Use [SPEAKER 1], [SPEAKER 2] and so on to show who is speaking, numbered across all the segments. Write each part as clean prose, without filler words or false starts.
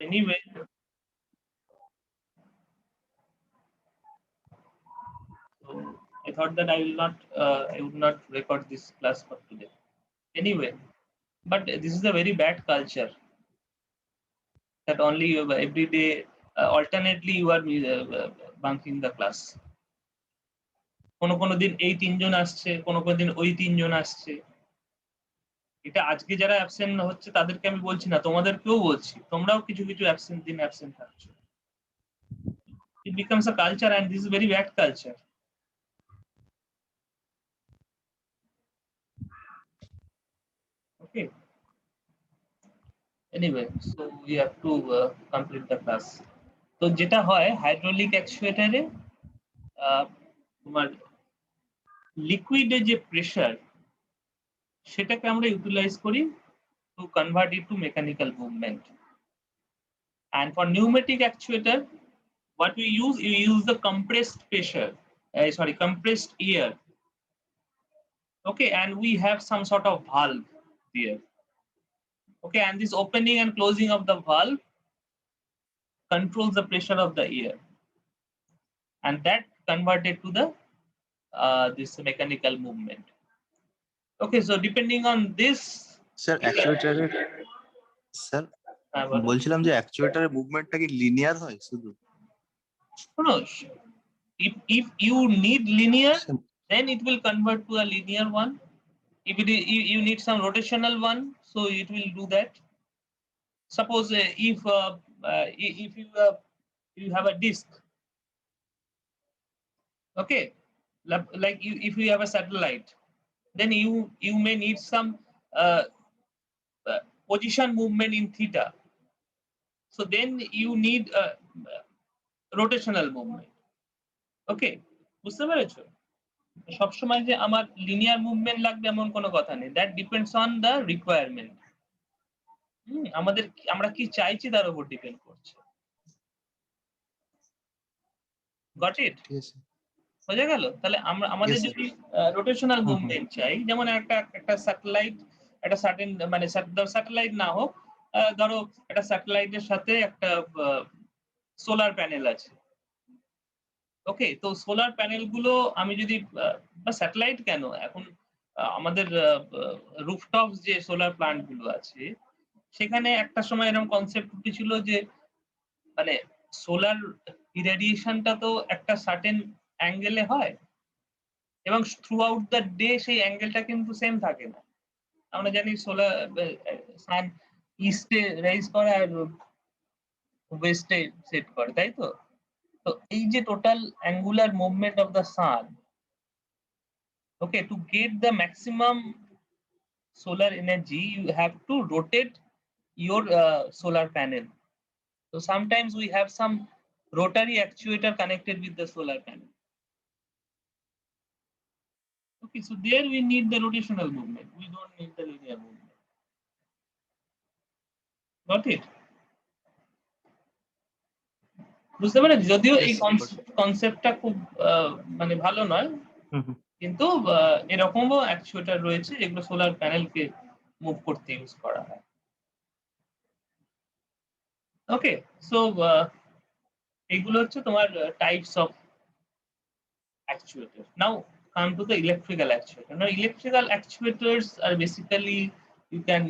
[SPEAKER 1] Anyway, so I thought that I would not record this class for today. Anyway, but this is a very bad culture that only every day, alternately you are bunking the class. কোনো দিন এই তিনজন আসছে, কোনো দিন ওই তিনজন আসছে। এটা আজকে যারা অ্যাবসেন্ট হচ্ছে তাদেরকে আমি বলছি না, তোমাদেরকেও বলছি, তোমরাও কিছু দিন absent থাকছো। It becomes a culture and this is very bad culture. Okay. Anyway, so we have to complete the class. তো যেটা হয় হাইড্রোলিক অ্যাকচুয়েটরে তোমার লিকুইডের যে প্রেসার সেটাকে আমরা ইউটিলাইজ করি to convert it to mechanical movement. And for pneumatic actuator, what we use the compressed pressure, compressed air. Okay, and we have some sort of valve there. Okay, and this opening and closing of the valve controls the pressure of the air, and that converted to the this mechanical movement. Okay, so depending on this,
[SPEAKER 2] sir অ্যাকচুয়েটরের sir বলছিলাম যে অ্যাকচুয়েটরের মুভমেন্টটা কি linear হয় শুধু?
[SPEAKER 1] no, if you need linear, then it will convert to a linear one. If you need some rotational one, so it will do that. Suppose if you have a disk, okay, like if you have a satellite, then you may need some position movement in theta. So then you need a rotational movement. Okay, বুঝতে পেরেছো? সবসময় যে আমার linear movement লাগবে এমন কোনো কথা নেই, that depends on the requirement. আমরা কি চাইছি তার উপর ডিপেন্ড করছে। Got it? বোঝা গেল? তাহলে আমাদের যদি রোটেশনাল মুভমেন্ট চাই, যেমন একটা স্যাটেলাইট, একটা সার্টেন মানে স্যাটেলাইট না হোক, ধরো একটা স্যাটেলাইটের সাথে একটা সোলার প্যানেল আছে। ওকে, তো সোলার প্যানেল গুলো আমি যদি বা স্যাটেলাইট কেন, এখন আমাদের রুফটপ যে সোলার প্ল্যান্ট গুলো আছে, সেখানে একটা সময় এরকম কনসেপ্ট উঠেছিল যে মানে সোলার ইরেডিয়েশনটা তো একটা সার্টেন অ্যাঙ্গেলে হয় এবং থ্রু আউট দ্য ডে সেই অ্যাঙ্গেলটা কিন্তু সেম থাকে না। আমরা জানি সোলার সান ইস্টে রাইজ করে আর ওয়েস্টে সেট করে, তাই তো? তো এই যে total angular movement of the sun, okay, to get the maximum solar energy you have to rotate your solar panel. So sometimes we have some rotary actuator connected with the solar panel. Okay, so there we need the rotational movement, we don't need the linear movement. Got it? বুঝতে পেরেছি? যদিও এই কনসেপ্টটা খুব মানে ভালো নয়, কিন্তু এরকমও অ্যাকচুয়েটর রয়েছে যেগুলো সোলার প্যানেলকে মুভ করতে ইউজ করা হয়। ওকে, সো এগুলো হচ্ছে তোমার types of actuator. Now come to the electrical actuator. Now electrical actuators are basically, you can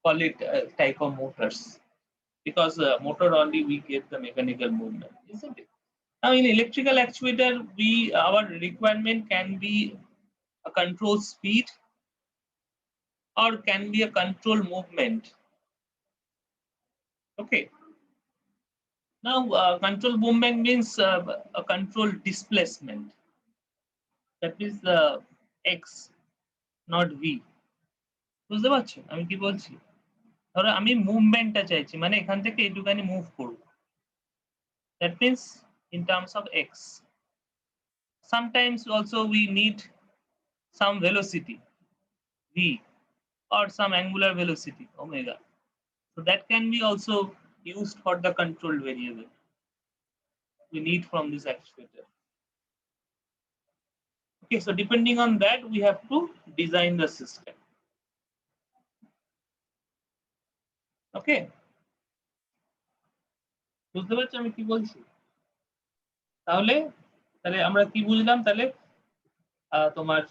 [SPEAKER 1] call it type of motors, because motor only we get the mechanical movement, isn't it? Now in electrical actuator, our requirement can be a control speed or can be a control movement. Okay. Now control movement means a control displacement. That is x, not v. বুঝতে পারছো আমি কি বলছি? ধরো আমি মুভমেন্টটা চাইছি, মানে এখান থেকে এইটুখানি মুভ করব, that means in terms of x. Sometimes also we need some velocity v or some angular velocity omega, so that can be also used for the controlled variable we need from this actuator. Okay, so depending on that we have to design the system. Okay, বুঝতে পারছো আমি কি বলছি? তাহলে তাহলে আমরা কি বুঝলাম তাহলে তোমার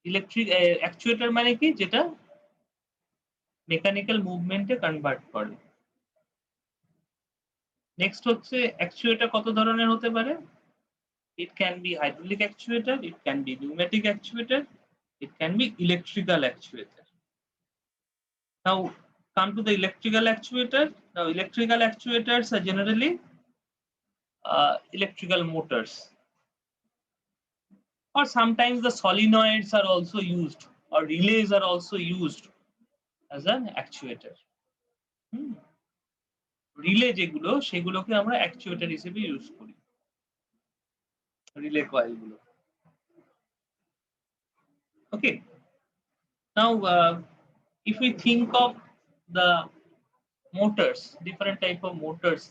[SPEAKER 1] ইলেকট্রিক অ্যাকচুয়েটর মানে কি, যেটা মেকানিক্যাল মুভমেন্টে কনভার্ট করে। নেক্সট হচ্ছে অ্যাকচুয়েটর কত ধরনের হতে পারে? It can be hydraulic actuator, it can be pneumatic actuator, it can be electrical actuator. Now come to the electrical actuator. Now electrical actuators are generally electrical motors, or sometimes the solenoids are also used, or relays are also used as an actuator. Relay যেগুলো সেগুলোকে আমরা actuator হিসেবে use করি, relay coil গুলো। Okay, now if we think of the motors, different type of motors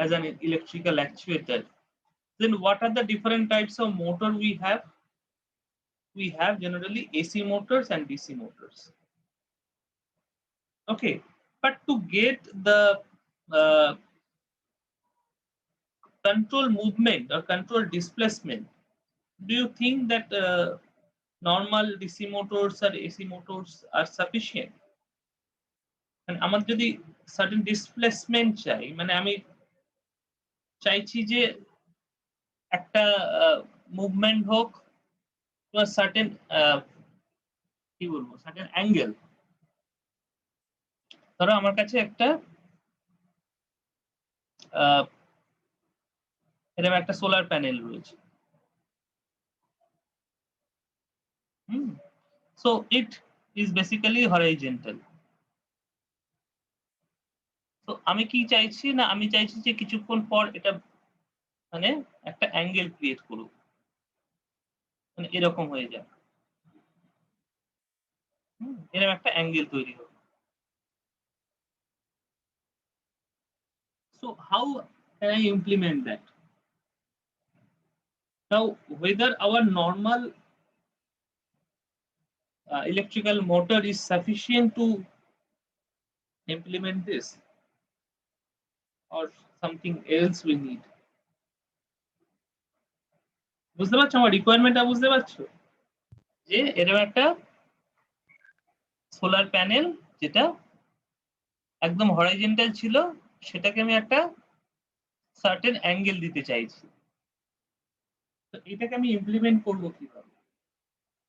[SPEAKER 1] as an electrical actuator, then what are the different types of motor we have? We have generally AC motors and DC motors. Okay, but to get the control movement or control displacement, do you think that normal DC motors or AC motors are sufficient? And আমার যদি certain displacement চাই, মানে আমি চাইছি যে একটা movement হোক plus certain কি বলবো সার্টেন অ্যাঙ্গেল। ধরো আমার কাছে একটা এরকম একটা সোলার প্যানেল রয়েছে। So it is basically horizontal. তো আমি কি চাইছি না, আমি চাইছি যে কিছুক্ষণ পর এটা মানে একটা অ্যাঙ্গেল ক্রিয়েট করুক, মানে এরকম হয়ে যায়, এরকম একটা অ্যাঙ্গেল তৈরি হবে। So how can I implement that? Now whether our normal electrical motor is sufficient to implement this, or something else we need. বুঝতে পারছো আমার রিকোয়ারমেন্টটা? বুঝতে পারছো যে এরকম একটা সোলার প্যানেল যেটা একদম হরাইজন্টাল ছিল, সেটাকে আমি একটা সার্টেন অ্যাঙ্গেল দিতে চাইছি। তো এটাকে আমি ইমপ্লিমেন্ট করব কিভাবে?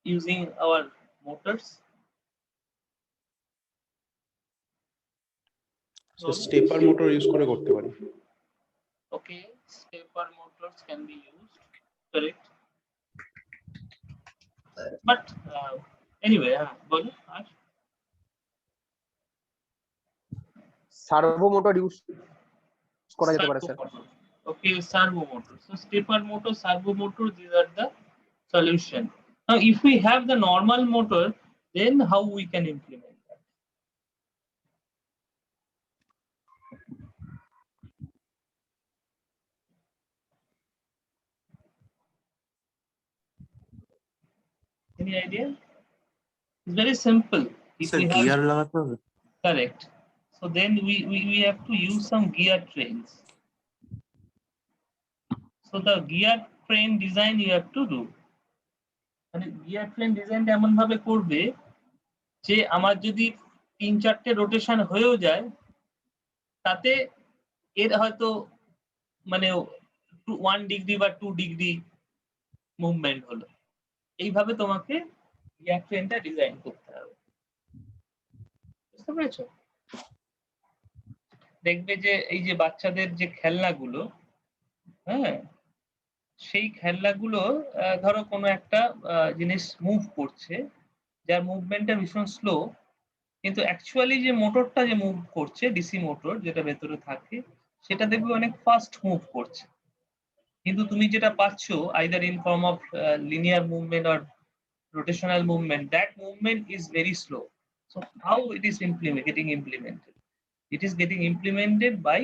[SPEAKER 1] Using our motors.
[SPEAKER 3] Stepper motor use করে করতে পারি।
[SPEAKER 1] Okay, stepper motors can be used, correct. But anyway, বলো। আর
[SPEAKER 3] সার্ভো মোটর ইউজ করা যেতে পারে sir.
[SPEAKER 1] Okay, servo motor. So stepper motor, servo motor, these are the solution. Now if we have the normal motor, then how we can implement that? Any idea? It's very simple. If
[SPEAKER 2] Sir,
[SPEAKER 1] we
[SPEAKER 2] gear
[SPEAKER 1] have,
[SPEAKER 2] লাগাতে হবে?
[SPEAKER 1] correct. So then we have to use some gear trains. So the gear train design you have to do. মানে gear train design এমন ভাবে করবে যে আমার যদি 3-4টে rotation হয়েও যায়, তাতে এর হয়তো মানে 1 ডিগ্রি বা 2 ডিগ্রি মুভমেন্ট হলো। এইভাবে তোমাকে গিয়ার ট্রেনটা ডিজাইন করতে হবে। বুঝতে পেরেছো? দেখবে যে এই যে বাচ্চাদের যে খেলনাগুলো, হ্যাঁ, সেই খেলনাগুলো ধরো কোনো একটা জিনিস মুভ করছে, যার মুভমেন্টটা ভীষণ স্লো, কিন্তু অ্যাকচুয়ালি যে মোটরটা যে মুভ করছে, ডিসি মোটর যেটা ভেতরে থাকে, সেটা দেখবে অনেক ফাস্ট মুভ করছে। কিন্তু তুমি যেটা পাচ্ছ either in form of linear movement or rotational movement, that movement is very slow. So how it is getting implemented? It is getting implemented by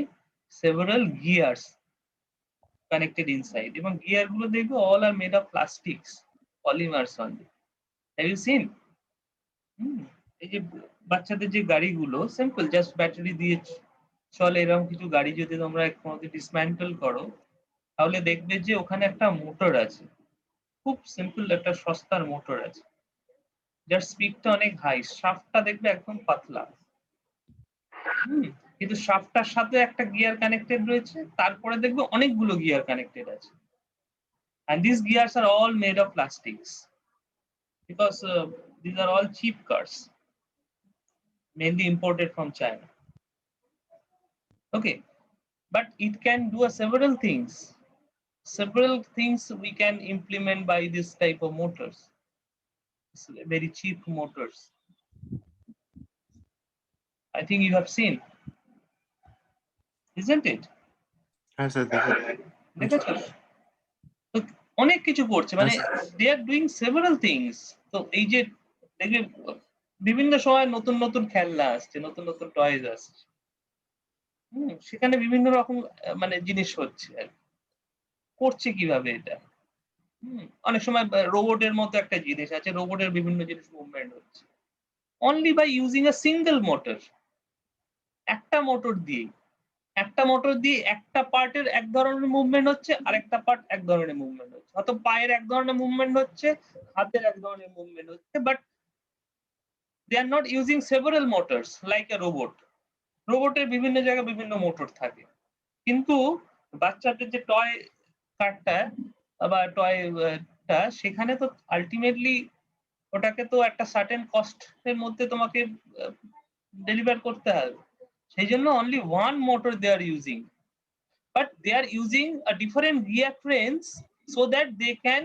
[SPEAKER 1] several gears connected inside. এবং gear গুলো দেখবে all are made of plastics, polymers only. Have you seen? এই যে বাচ্চাদের যে গাড়িগুলো simple just battery দিয়ে চলে এরকম কিছু গাড়ি যদি তোমরা কোনোদিন ডিসম্যান্টল করো, তাহলে দেখবে যে ওখানে একটা মোটর আছে, খুব সিম্পল একটা সস্তার মোটর আছে, যার স্পিডটা অনেক হাই, শাফটটা দেখবে একদম পাতলা। কিন্তু শাফটটার সাথে একটা গিয়ার কানেক্টেড রয়েছে, তারপরে দেখবে অনেকগুলো গিয়ার কানেক্টেড আছে। And these gears are all made of plastics because these are all cheap cars, mainly imported from China. Okay, but it can do several things. Several things we can implement by this type of motors. It's very cheap motors. I think you have seen, isn't it?
[SPEAKER 2] হ্যাঁ sir
[SPEAKER 1] দেখেছো? তো অনেক কিছু করছে, মানে they are doing several things. তো এই যে দেখবে বিভিন্ন সময় নতুন নতুন খেলনা আসছে, নতুন নতুন টয়েস আসছে। সেখানে বিভিন্ন রকম মানে জিনিস হচ্ছে আর কি। করছে কিভাবে এটা? অনেক সময় রোবটের মতো একটা জিনিস আছে, রোবটের বিভিন্ন জিনিস মুভমেন্ট হচ্ছে only by using a single motor. একটা মোটর দিয়ে একটা পার্টের এক ধরনের মুভমেন্ট হচ্ছে, আরেকটা পার্ট এক ধরনের মুভমেন্ট হচ্ছে। হয়তো পায়ের এক ধরনের মুভমেন্ট হচ্ছে, হাতের এক ধরনের মুভমেন্ট হচ্ছে, but they are not using several motors like a robot. রোবটের বিভিন্ন জায়গায় বিভিন্ন মোটর থাকে, কিন্তু বাচ্চাদের যে টয় কারটা বা টয়টা, সেখানে তো আলটিমেটলি ওটাকে তো একটা সার্টেন কস্টের মধ্যে তোমাকে ডেলিভার করতে হবে। সেই জন্য only one motor they are using, but they are using a different gear trains so that they can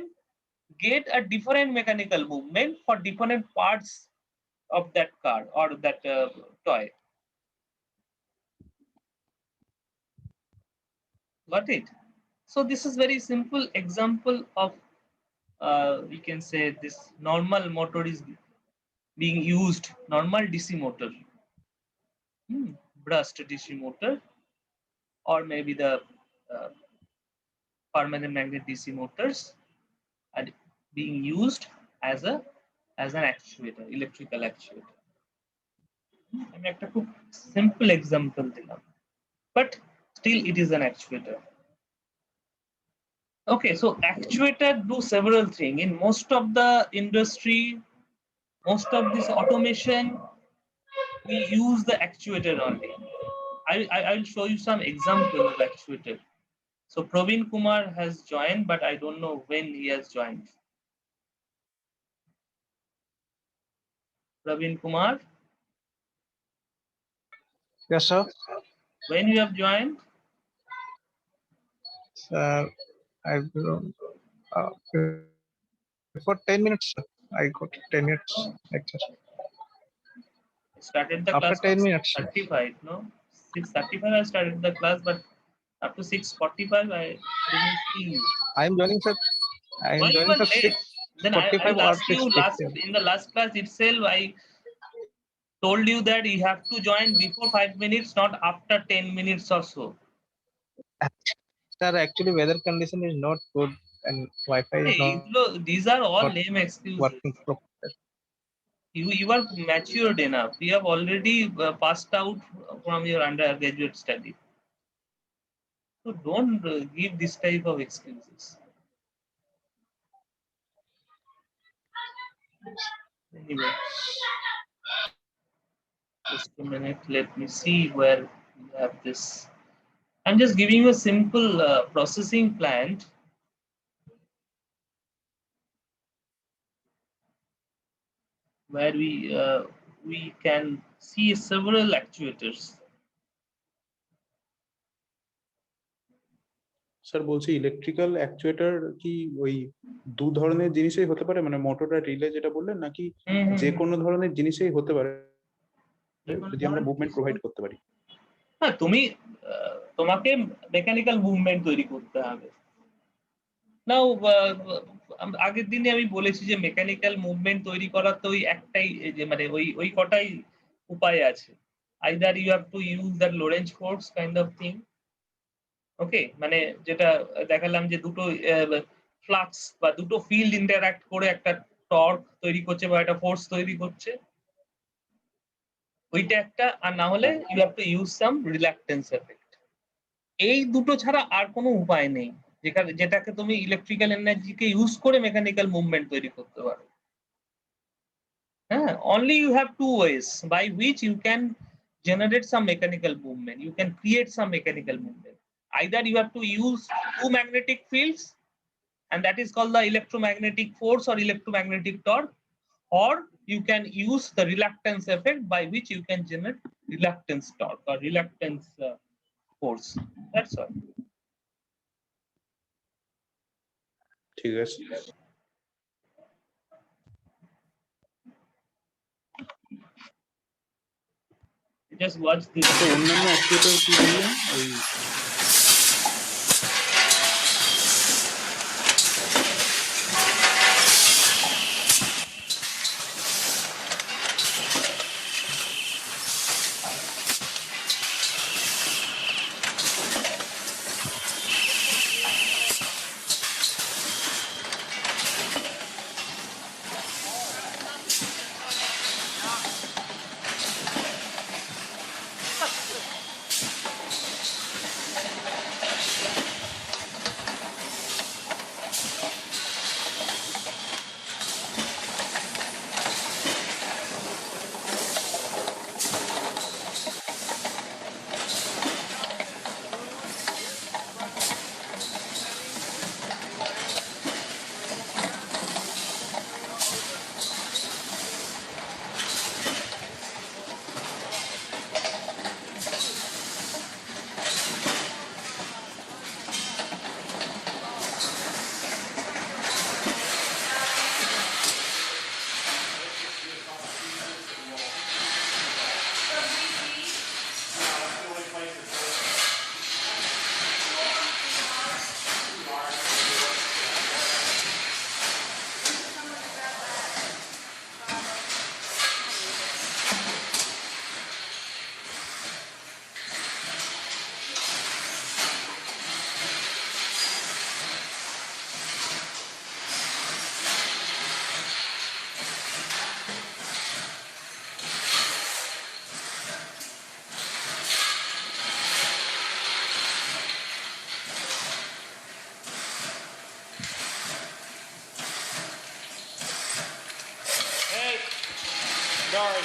[SPEAKER 1] get a different mechanical movement for different parts of that car or that toy. Got it? So this is very simple example of we can say this normal motor is being used, normal DC motor, brushed DC motor, or maybe the permanent magnet DC motors are being used as an actuator, electrical actuator. আমি একটা খুব simple example দিলাম, but still it is an actuator. Okay, so actuator do several things in most of the industry, most of this automation. We use the actuator only. I will show you some example of actuator. So Praveen Kumar has joined, but I don't know when he has joined. Praveen Kumar,
[SPEAKER 4] yes sir.
[SPEAKER 1] When you have joined?
[SPEAKER 4] I've before 10 minutes sir. I got 10 minutes lecture.
[SPEAKER 1] Started the
[SPEAKER 4] After
[SPEAKER 1] class
[SPEAKER 4] 10 minutes
[SPEAKER 1] 35, no? 6:35 I started the class, but up to 6:45 I didn't see you.
[SPEAKER 4] I am joining sir. I am
[SPEAKER 1] Why you
[SPEAKER 4] joining
[SPEAKER 1] were
[SPEAKER 4] sir
[SPEAKER 1] late? Then I
[SPEAKER 4] 6:45 or
[SPEAKER 1] asked you
[SPEAKER 4] 6:50.
[SPEAKER 1] in the last class itself, I told you that you have to join before 5 minutes, not after 10 minutes or so.
[SPEAKER 4] Sir, actually weather condition is not good and Wi-Fi is
[SPEAKER 1] Hey,
[SPEAKER 4] not
[SPEAKER 1] these are all
[SPEAKER 4] not
[SPEAKER 1] lame excuses.
[SPEAKER 4] working properly.
[SPEAKER 1] You are matured enough. You have already passed out from your undergraduate study. So don't give this type of excuses. Anyway, just a minute. Let me see where we have this. I'm just giving you a simple processing plant. Where we can see several actuators.
[SPEAKER 3] Sir বলছি electrical actuator কি ওই দু ধরনের জিনিসই হতে পারে, মানে motor আর relay যেটা বললেন, নাকি যে কোনো ধরনের জিনিসই হতে পারে যদি আমরা মুভমেন্ট প্রোভাইড করতে পারি?
[SPEAKER 1] হ্যাঁ, তোমাকে মেকানিক্যাল মুভমেন্ট তৈরি করতে হবে। নাও আগের দিনে আমি বলেছি যে মেকানিক্যাল মুভমেন্ট তৈরি করার তো ওই একটাই, যে মানে ওই কটাই উপায় আছে। Either you have to use that Lorentz force kind of thing. Okay, মানে যেটা দেখালাম যে দুটো ফ্লাক্স বা দুটো ফিল্ড ইন্টারঅ্যাক্ট করে একটা টর্ক তৈরি করছে বা একটা ফোর্স তৈরি করছে। ওইটা একটা, আর না হলে you have to use some reluctance effect. এই দুটো ছাড়া আর কোনো উপায় নেই যেটাকে তুমি ইলেকট্রিক্যাল এনার্জিকে ইউজ করে মেকানিক্যাল মুভমেন্ট তৈরি করতে পারো। Only you have two ways by which you can generate some mechanical movement. You can create some mechanical movement. Either you have to use two magnetic fields, and that is called the electromagnetic force or electromagnetic torque, or you can use the reluctance effect by which you can generate reluctance torque or reluctance force. That's all.
[SPEAKER 3] ঠিক আছে।
[SPEAKER 1] Just watch this.
[SPEAKER 3] তো অন্যান্য অ্যাক্টুয়েটর কি বললেন? ওই
[SPEAKER 5] Sorry.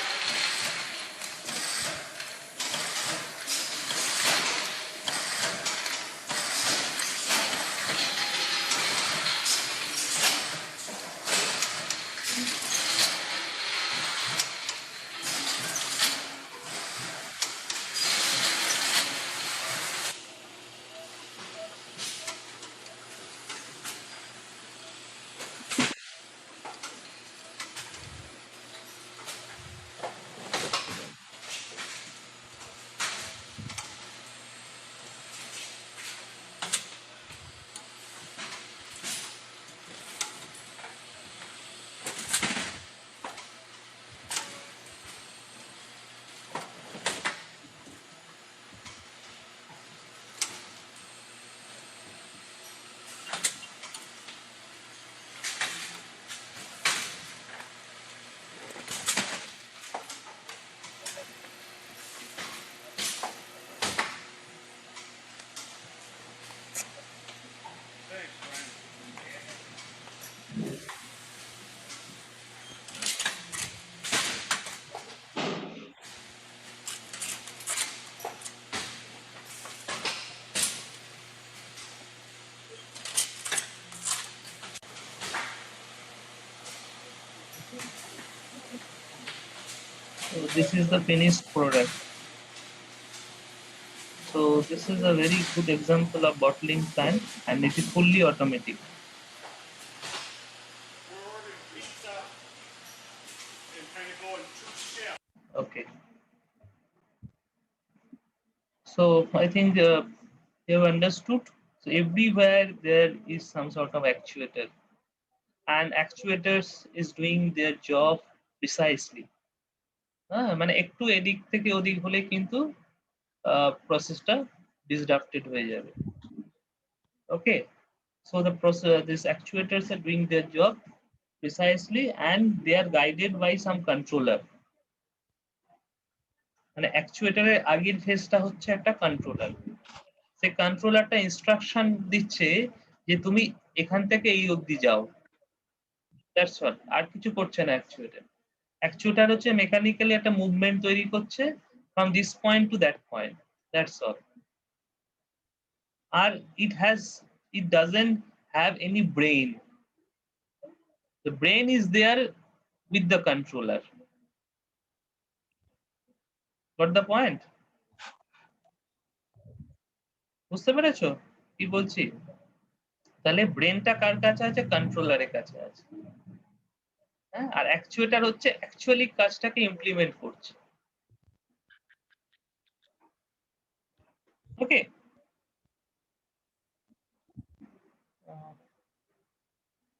[SPEAKER 1] So this is the finished product. So this is a very good example of bottling plant, and it is fully automatic. Okay. So I think you have understood. So everywhere there is some sort of actuator, and actuators is doing their job precisely. মানে একটু এদিক থেকে ওদিক হলে কিন্তু প্রসেসটা disrupted হয়ে যাবে। Okay, so these actuators are doing their job precisely, and they are guided by some controller. মানে অ্যাকচুয়েটরের আগের ফেজটা হচ্ছে একটা কন্ট্রোলার। সে কন্ট্রোলারটা ইনস্ট্রাকশন দিচ্ছে যে তুমি এখান থেকে এই অবধি যাও, দ্যাটস অল। আর কিছু করছে না অ্যাকচুয়েটর। অ্যাকচুয়েটর হচ্ছে মেকানিক্যালি একটা মুভমেন্ট তৈরি করছে from this point to that point, that's all. আর it doesn't have any brain. The brain is there with the controller. Got the point? বুঝতে পেরেছো কি বলছি? তাহলে ব্রেনটা কার কাছে আছে? কন্ট্রোলারের কাছে আছে। হ্যাঁ, আর অ্যাকচুয়েটর হচ্ছে অ্যাকচুয়ালি কাজটাকে ইমপ্লিমেন্ট করছে। ওকে,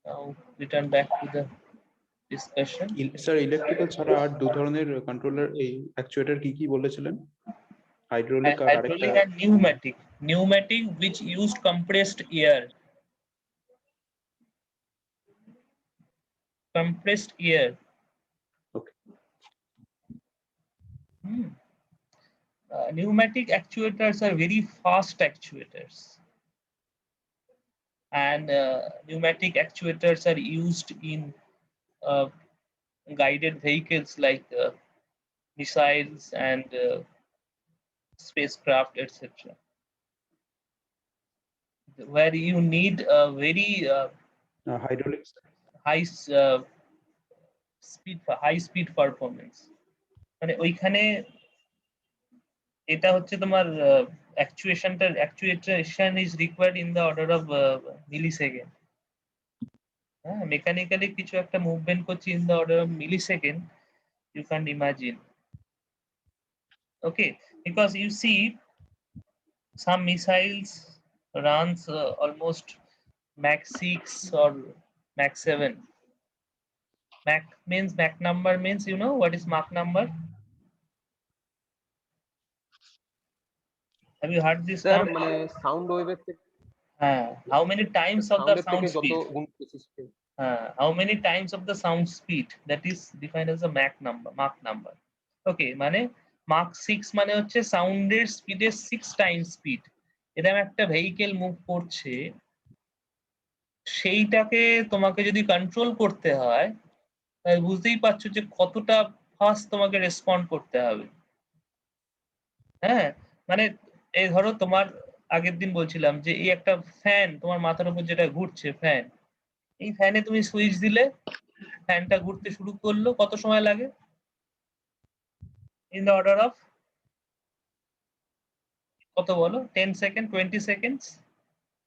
[SPEAKER 1] now return back to the discussion.
[SPEAKER 3] Sir electrical ছাড়া আর দু ধরনের কন্ট্রোলার এই অ্যাকচুয়েটর কি কি বলেছিলেন? হাইড্রোলিক আর আরেকটা
[SPEAKER 1] Hydraulic and pneumatic. Pneumatic which used compressed air. Compressed air.
[SPEAKER 3] Okay.
[SPEAKER 1] Pneumatic actuators are very fast actuators, and pneumatic actuators are used in guided vehicles like missiles and spacecraft, etc., where you need a very
[SPEAKER 3] hydraulics
[SPEAKER 1] high high speed performance. মানে ওইখানে এটা হচ্ছে তোমার actuation is required in the order of millisecond. হ্যাঁ, mechanically কিছু একটা movement করছি in the order of millisecond, you can't imagine. Okay, because you see some missiles runs almost Mach 6 or Mach 7. Mach means Mach number means, you know what is Mach number? Have you heard this
[SPEAKER 5] sir
[SPEAKER 1] term?
[SPEAKER 5] মানে sound ওয়েভের থেকে
[SPEAKER 1] How many times of the
[SPEAKER 5] সাউন্ডের
[SPEAKER 1] sound
[SPEAKER 5] থেকে যত
[SPEAKER 1] speed?
[SPEAKER 5] গুণ বেশি speed.
[SPEAKER 1] How many times of the sound speed? That is defined as a Mach number. Okay, মানে Mach 6 মানে হচ্ছে সাউন্ডের স্পিডের 6 টাইমস স্পিড। এরকম একটা ভেহিকেল মুভ করছে, সেইটাকে তোমাকে যদি কন্ট্রোল করতে হয় তাহলে বুঝতেই পারছো যে কতটা ফাস্ট তোমাকে রেসপন্ড করতে হবে। হ্যাঁ, মানে এই ধরো তোমার আগের দিন বলছিলাম যে এই একটা ফ্যান তোমার মাথার উপর যেটা ঘুরছে ফ্যান, এই ফ্যানে তুমি সুইচ দিলে ফ্যানটা ঘুরতে শুরু করলো, কত সময় লাগে? ইন দ্য অর্ডার অফ কত বলো? 10 সেকেন্ড, 20 সেকেন্ডস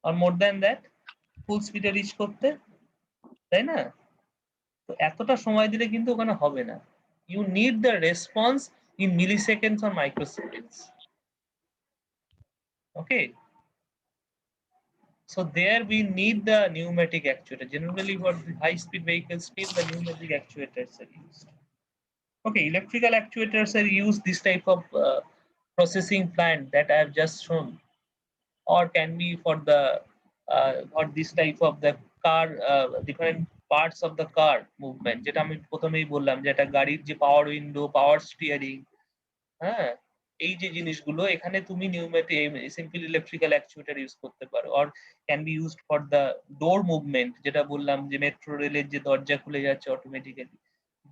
[SPEAKER 1] আর মোর দ্যান দ্যাট ফুল স্পিডে রিচ করতে, তাই না? তো এতটা সময় দিলে কিন্তু ওখানে হবে না। You need the response in milliseconds or microseconds. Okay, so there we need the pneumatic actuator. Generally for high speed vehicles still the pneumatic actuators are used. Okay, electrical actuators are used this type of processing plant that I have just shown, or can be for the or this type of the car different parts of the car movement, যেটা আমি প্রথমেই বললাম যে একটা গাড়ির যে পাওয়ার window, power steering, হ্যাঁ, এই যে জিনিসগুলো এখানে তুমি pneumatic simple electrical actuator use করতে পারো। Or can be used for the door movement, যেটা বললাম যে মেট্রো রেলের যে দরজা খুলে যাচ্ছে automatically,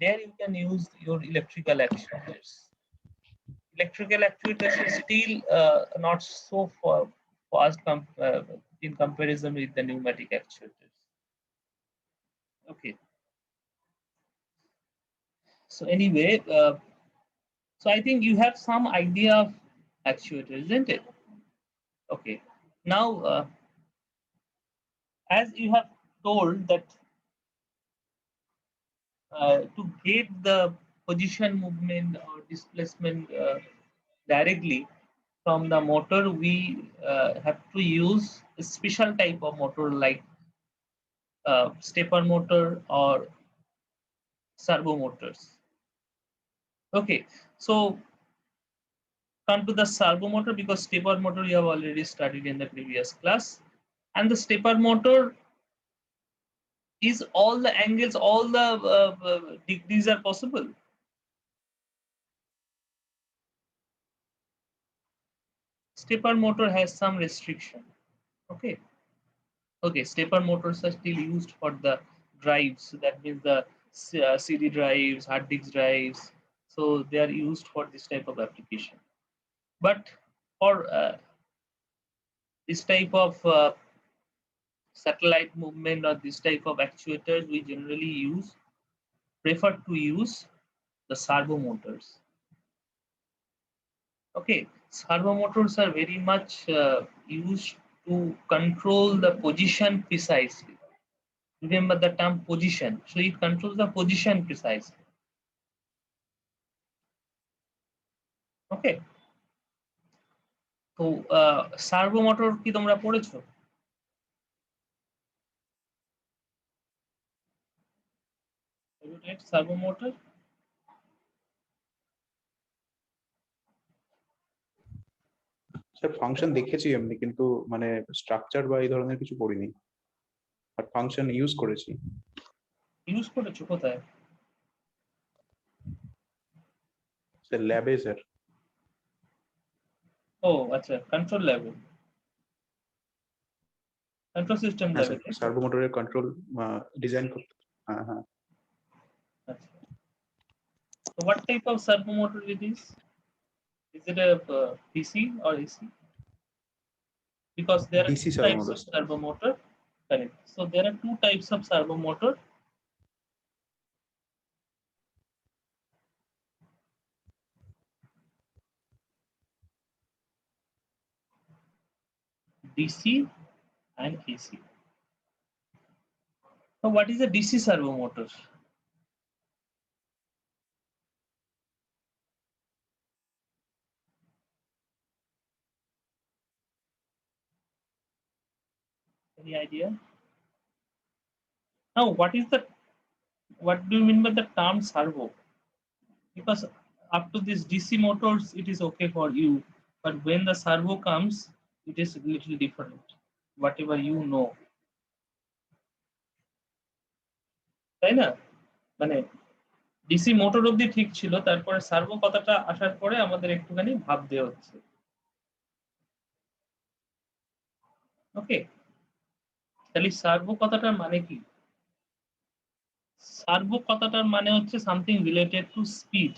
[SPEAKER 1] there you can use your electrical actuators. Electrical actuators is still not so fast in comparison with the pneumatic actuators. Okay, so anyway, so I think you have some idea of actuators, isn't it? Okay, now as you have told that to get the position movement or displacement directly from the motor, we have to use a special type of motor like stepper motor or servo motors. Okay, so come to the servo motor, because stepper motor you have already studied in the previous class, and the stepper motor is all the angles, all the degrees are possible. stepper motor has some restriction. Okay. Okay, stepper motors are still used for the drives. So that means the CD drives, hard disk drives. So they are used for this type of application. But for this type of satellite movement or this type of actuators, we generally prefer to use the servo motors. Okay, servo motors are very much used to control the position precisely. Remember the term position. So it controls the position precisely. Okay. তো servo motor কি তোমরা পড়েছো? Servo motor
[SPEAKER 3] sir function দেখেছি এমনি, কিন্তু মানে structure বা এই ধরনের কিছু পড়িনি, আর ফাংশন ইউজ করেছি।
[SPEAKER 1] ইউজ করেছো কোথায়?
[SPEAKER 3] স্যার ল্যাবে স্যার।
[SPEAKER 1] ও আচ্ছা, কন্ট্রোল ল্যাবে, কন্ট্রোল সিস্টেম ল্যাবে।
[SPEAKER 3] সার্ভো মোটরের কন্ট্রোল ডিজাইন করতে। হ্যাঁ হ্যাঁ।
[SPEAKER 1] আচ্ছা, so what type of servo motor it is? Is it a DC or AC? Because there are
[SPEAKER 3] DC
[SPEAKER 1] two
[SPEAKER 3] servo
[SPEAKER 1] types
[SPEAKER 3] motor.
[SPEAKER 1] of servo motor. Correct. So there are two types of servo motor. DC and AC. So what is a DC servo motor? Any idea? Now, what do you mean by the term servo? Because up to this DC motors, it is okay for you, but when the servo comes, it is a little different. Whatever you know, তাই না? মানে DC motor অবধি ঠিক ছিল, তারপরে servo কথাটা আসার পরে আমাদের একটুখানি ভাবতে হচ্ছে। ওকে, তাহলে সার্ভো কথাটার মানে কি? সার্ভো কথাটার মানে হচ্ছে something related to speed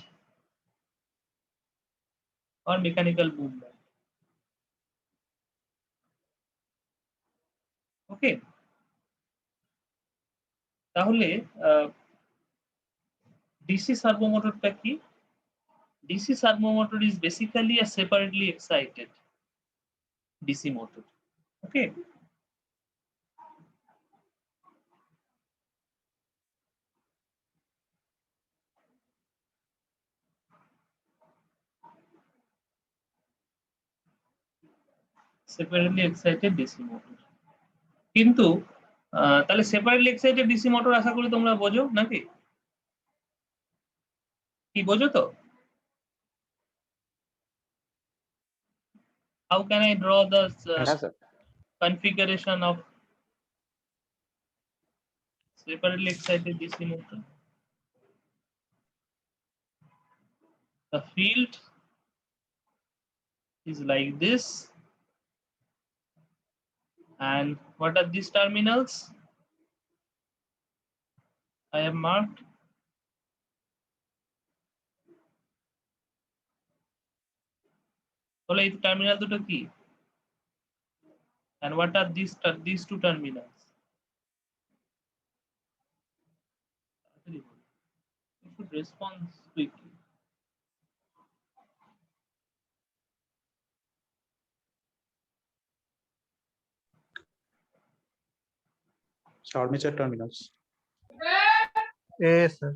[SPEAKER 1] or mechanical movement. ওকে, তাহলে ডিসি সার্ভো মোটরটা কি? DC servo motor is basically a separately excited DC motor. Okay. Separately excited DC motor. কিন্তু তাহলে সেপারেটলি এক্সাইটেড ডিসি মোটর আশা করি তোমরা বোঝো নাকি? কি বোঝো তো? How can I draw the configuration of separately excited DC motor? The field is like this, and what are these terminals? I have marked. তাহলে এই টার্মিনাল দুটো কি? And what are these two terminals? You should respond quickly.
[SPEAKER 3] Armature terminals.
[SPEAKER 4] Yes, sir.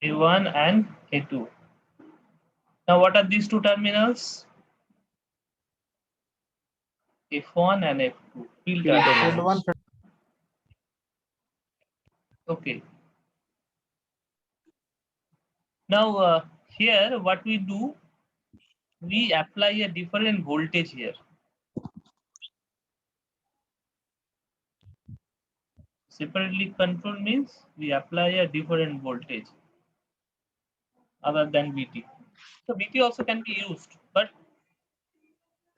[SPEAKER 1] A1 and A2. Now what are these two terminals? F1 and F2. Field terminals. Okay. Now here what we do, we apply a different voltage here. Separately controlled means we apply a different voltage other than VT. So VT also can be used, but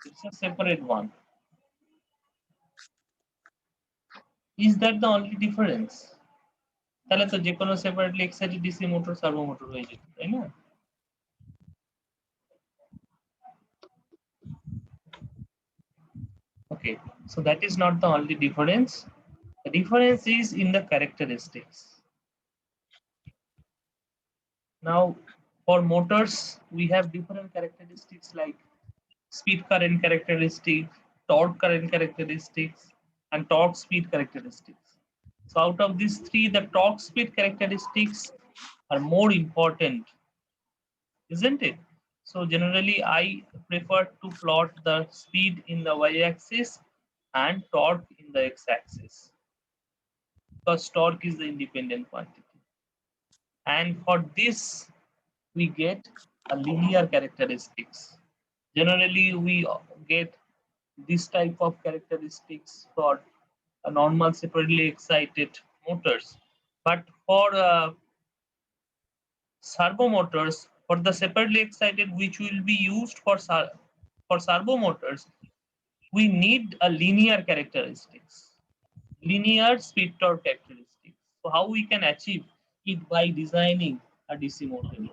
[SPEAKER 1] It's a separate one. Is that the only difference? তাহলে তো যে কোনো separately excited DC motor servo motor হয়ে যেত, তাই না? Okay, so that is not the only difference. The difference is in the characteristics. Now, for motors, we have different characteristics like speed current characteristics, torque current characteristics, and torque speed characteristics. So out of these three, the torque speed characteristics are more important, isn't it? So generally, I prefer to plot the speed in the y-axis and torque in the x-axis, because torque is the independent quantity. And for this, we get a linear characteristics. Generally, we get this type of characteristics for a normal separately excited motors. But for servo motors, for the separately excited, which will be used for servo motors, we need a linear characteristics, linear speed torque characteristics. So how we can achieve it by designing a DC motor?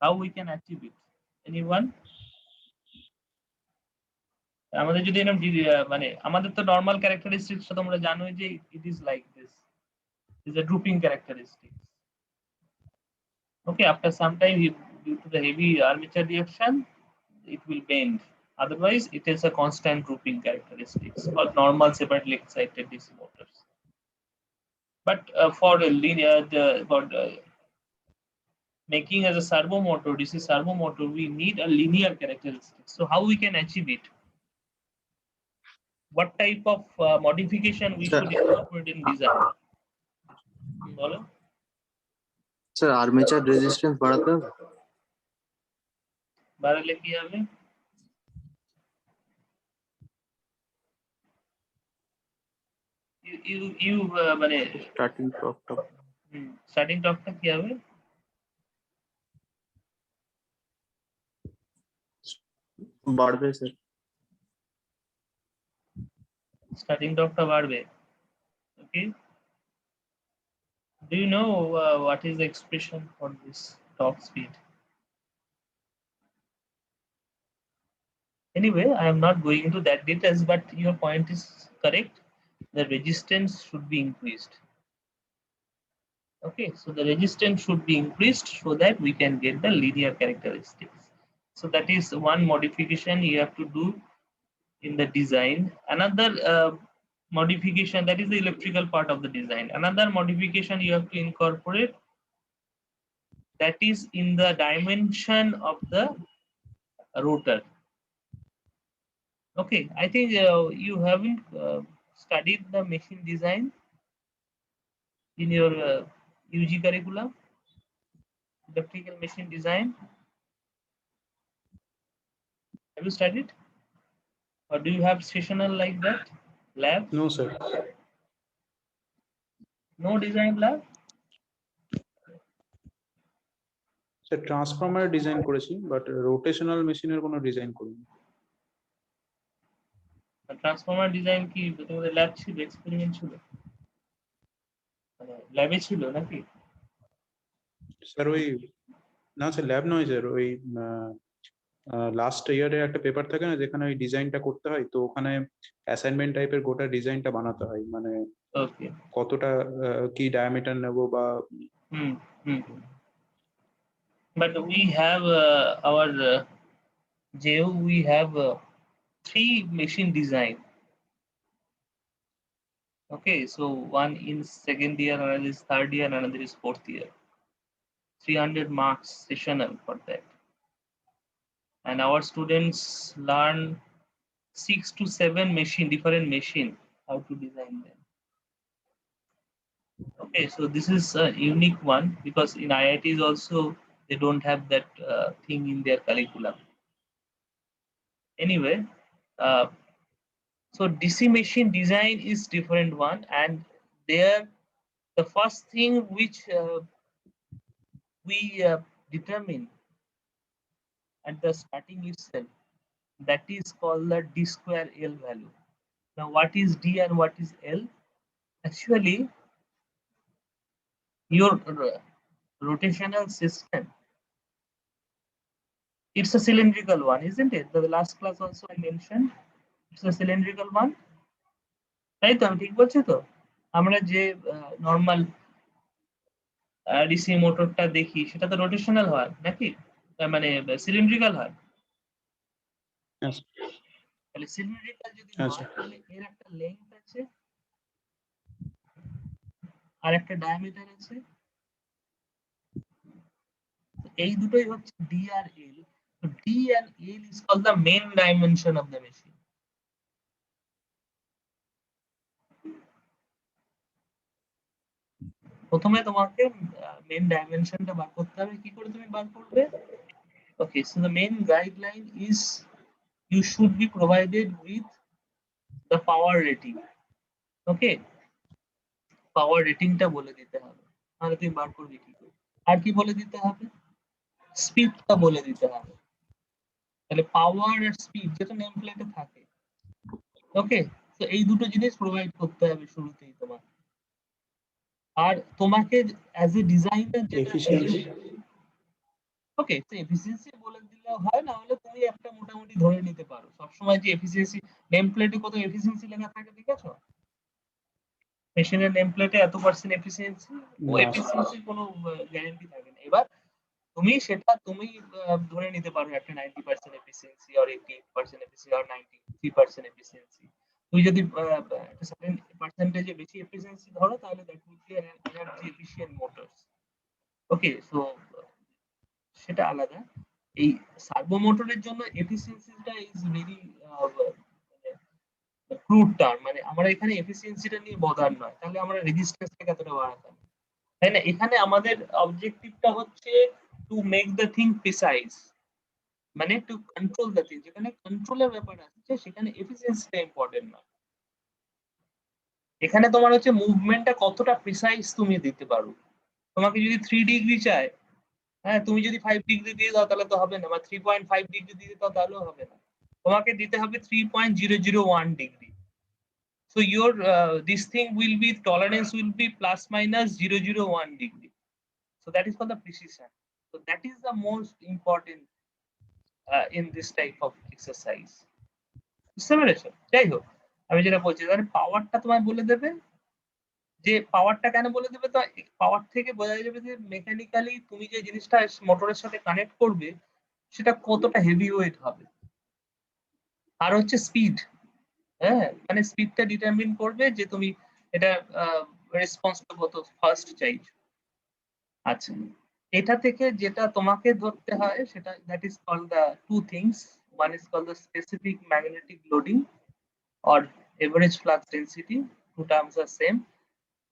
[SPEAKER 1] How we can achieve it? Anyone? আমাদের যদি এরকম মানে আমাদের তো normal characteristics তো তোমরা জানোই যে it is like this, is a drooping characteristics. Okay, after some time, due to the heavy armature reaction, it will bend. Otherwise, it is a constant drooping characteristics for normal separately excited DC motors. But for linear, making as a servo motor, DC servo motor, we need a linear characteristics. So how we can achieve it? What type of modification we should incorporate in design? বলো।
[SPEAKER 2] Sir armature resistance বাড়াতে হবে।
[SPEAKER 1] বাড়ালে কি হবে? You মানে starting টর্কটা কি হবে?
[SPEAKER 2] বাড়বে স্যার।
[SPEAKER 1] স্টার্টিং টর্কটা বাড়বে। Okay. Do you know what is the expression for this torque speed? Anyway, I am not going into that details, but your point is correct. The resistance should be increased. Okay, so the resistance should be increased so that we can get the linear characteristics. So that is one modification you have to do in the design. Another modification, that is the electrical part of the design. Another modification you have to incorporate, that is in the dimension of the rotor. Okay, I think you haven't studied the machine design in your UG curriculum, electrical machine design. Have you studied? Or do you have sessional like that? Lab?
[SPEAKER 3] No, sir.
[SPEAKER 1] No design lab?
[SPEAKER 3] Sir transformer design করেছি, but rotational মেশিনের কোনো design করিনি।
[SPEAKER 1] Transformer design কি তোমাদের lab ছিল, experiment ছিল, মানে ল্যাবে ছিল নাকি?
[SPEAKER 3] স্যার ওই না স্যার, ল্যাব নয় স্যার, ওই লাস্ট ইয়ারে একটা পেপার থাকে না যেখানে ওই ডিজাইনটা করতে হয়, তো ওখানে অ্যাসাইনমেন্ট টাইপের গোটা ডিজাইনটা বানাতে হয়, মানে কতটা কি ডায়ামিটার নেব বা
[SPEAKER 1] But we have our JU, we have 3 machine design. Okay, so one in second year, another is third year, another is fourth year. 300 marks sessional for that. And our students learn 6 to 7 machine, different machine, how to design them. Okay, so this is a unique one because in IITs also they don't have that thing in their curriculum. Anyway, so DC machine design is different one, and there the first thing which we determine at the starting itself, that is called the d square L value. Now what is d and what is L? Actually your rotational system, it's a cylindrical one, isn't it? The last class also I mentioned it's a cylindrical one, তাই তো? আমি ঠিক বলছি তো? আমরা যে normal DC মোটরটা দেখি সেটা তো রোটেশনাল হয় নাকি, মানে সিলিন্ড্রিক্যাল হয়। তাহলে সিলিন্ড্রিক্যাল যদি হয় তাহলে এর একটা লেংথ আছে আর একটা ডায়ামিটার আছে, এই দুটোই হচ্ছে d R l. So d and l is called the main dimension of the machine. প্রথমে তোমাকে মেন ডাইমেনশনটা বার করতে হবে। কি করে তুমি বার করবে? Okay, so the main guideline is you should be provided with the power rating. Okay, power রেটিংটা বলে দিতে হবে, তাহলে তুমি বার করবে কি করে। আর কি বলে দিতে হবে? স্পিডটা বলে দিতে হবে। তাহলে পাওয়ার আর স্পিড যেটা নেম প্লেটে থাকে, ওকে, তো এই দুটো জিনিস প্রোভাইড করতে হবে শুরুতেই তোমার। আর তোমাকে অ্যাজ এ ডিজাইনার যেটা ওকে, তো এফিসিয়েন্সি বলে দিলেও হয়, না হলে তুমি একটা মোটামুটি ধরে নিতে পারো সবসময় যে এফিসিয়েন্সি নেম প্লেটে কত এফিসিয়েন্সি লেখা থাকে দেখেছো? মেশিনের নেম প্লেটে এত পার্সেন্ট এফিসিয়েন্সি, ও এফিসিয়েন্সির কোনো গ্যারান্টি থাকে না। এবার তুমি সেটা তুমি ধরে নিতে পারো একটা 90% এফিসিয়েন্সি আর 88% এফিসিয়েন্সি আর 93% এফিসিয়েন্সি। তুমি যদি একটা সার্টেন পার্সেন্টেজে বেশি এফিসিয়েন্সি ধরো তাহলে that will be energy efficient motors. Okay, so সেটা আলাদা। এই সার্ভো মোটরের জন্য এফিসিয়েন্সিটা ইজ ভেরি ক্রুড টার্ম, মানে আমরা এখানে এফিসিয়েন্সিটা নিয়ে বদার নয়, তাহলে আমরা রেজিস্ট্যান্সটা কতটা বাড়াতাম, তাই না? এখানে আমাদের অবজেক্টিভটা হচ্ছে to make the thing precise, মানে টু কন্ট্রোল দ্য থিং। যেখানে কন্ট্রোলের ব্যাপার আছে সেখানে এফিসিয়েন্সিটা ইম্পর্টেন্ট নয়। এখানে তোমার হচ্ছে মুভমেন্টটা কতটা প্রিসাইজ তুমি দিতে পারো। তোমাকে যদি 3 ডিগ্রি চায়, হ্যাঁ, তুমি যদি 5 ডিগ্রি দিয়ে দাও তাহলে তো হবে না, বা 3.5 ডিগ্রি দিয়ে দাও তাহলেও হবে না, তোমাকে দিতে হবে 3.001 degree. So your this thing will be, tolerance will be plus minus 001 degree. So that is called the precision. So that is the most important in this type of exercise. বুঝতে পেরেছো? যাই হোক, আমি যেটা বলছি তাহলে পাওয়ারটা তোমায় বলে দেবে, যে পাওয়ারটা কেন বলে দেবে, তো পাওয়ার থেকে বোঝা যাবে যে মেকানিক্যালি তুমি যে জিনিসটা মোটরের সাথে কানেক্ট করবে সেটা কতটা হেভি ওয়েট হবে। আর হচ্ছে স্পিড, হ্যাঁ, মানে স্পিডটা ডিটারমিন করবে যে তুমি এটা রেসপন্সটা কত ফাস্ট চাইছো। আচ্ছা, এটা থেকে যেটা তোমাকে ধরতে হয় সেটা that is called the two things, one is called the specific magnetic loading or average flux density, two terms are same,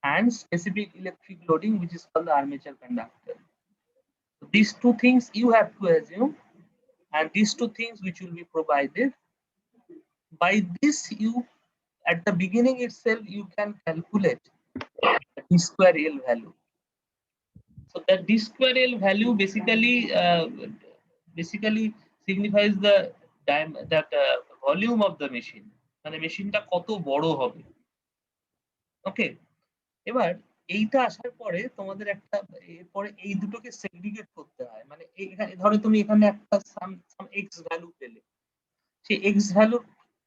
[SPEAKER 1] and specific electric loading which is called the armature conductor. So these two things you have to assume, and these two things which will be provided. By this you at the beginning itself you can calculate the d square L value. So that d square L value basically signifies the volume of the machine, মানে মেশিনটা কত বড় হবে। ওকে, এবার এইটা আসার পরে তোমাদের একটা এরপরে এই দুটোকে সেগ্রিগেট করতে হয়, মানে এখানে ধরো তুমি এখানে একটা সাম এক্স ভ্যালু পেলে, সেই এক্স ভ্যালু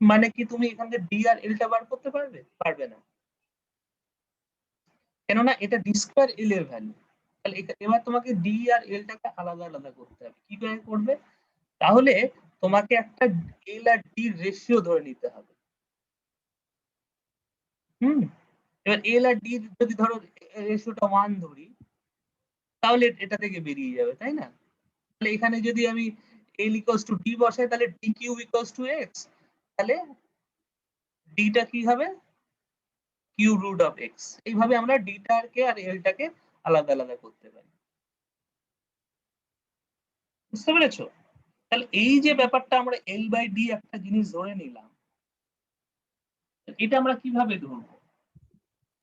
[SPEAKER 1] মানে কি তুমি এখানে ডি আর এলটা বার করতে পারবে? পারবে না, কেননা এটা ডি স্কয়ার এল এর ভ্যালু। তাহলে এবার তোমাকে ডি আর এলটাকে আলাদা আলাদা করতে হবে। কি করে করবে? তাহলে তোমাকে একটা এল আর ডি রেশিও ধরে নিতে হবে। এবার এল আর ডি যদি ধরো রেশিওটা 1 ধরি তাহলে এটা থেকে বেরিয়ে যাবে, তাই না? তাহলে এখানে যদি আমি এল ইকুয়ালস টু ডি বসাই তাহলে D cube equals to x, তাহলে ডিটা কি হবে? Cube root of x. এইভাবে আমরা ডিটাকে আর এলটাকে আলাদা আলাদা করতে পারি। বুঝতে পেরেছো? তাহলে এই যে ব্যাপারটা আমরা এল বাই ডি একটা জিনিস ধরে নিলাম, এটা আমরা কিভাবে ধরবো?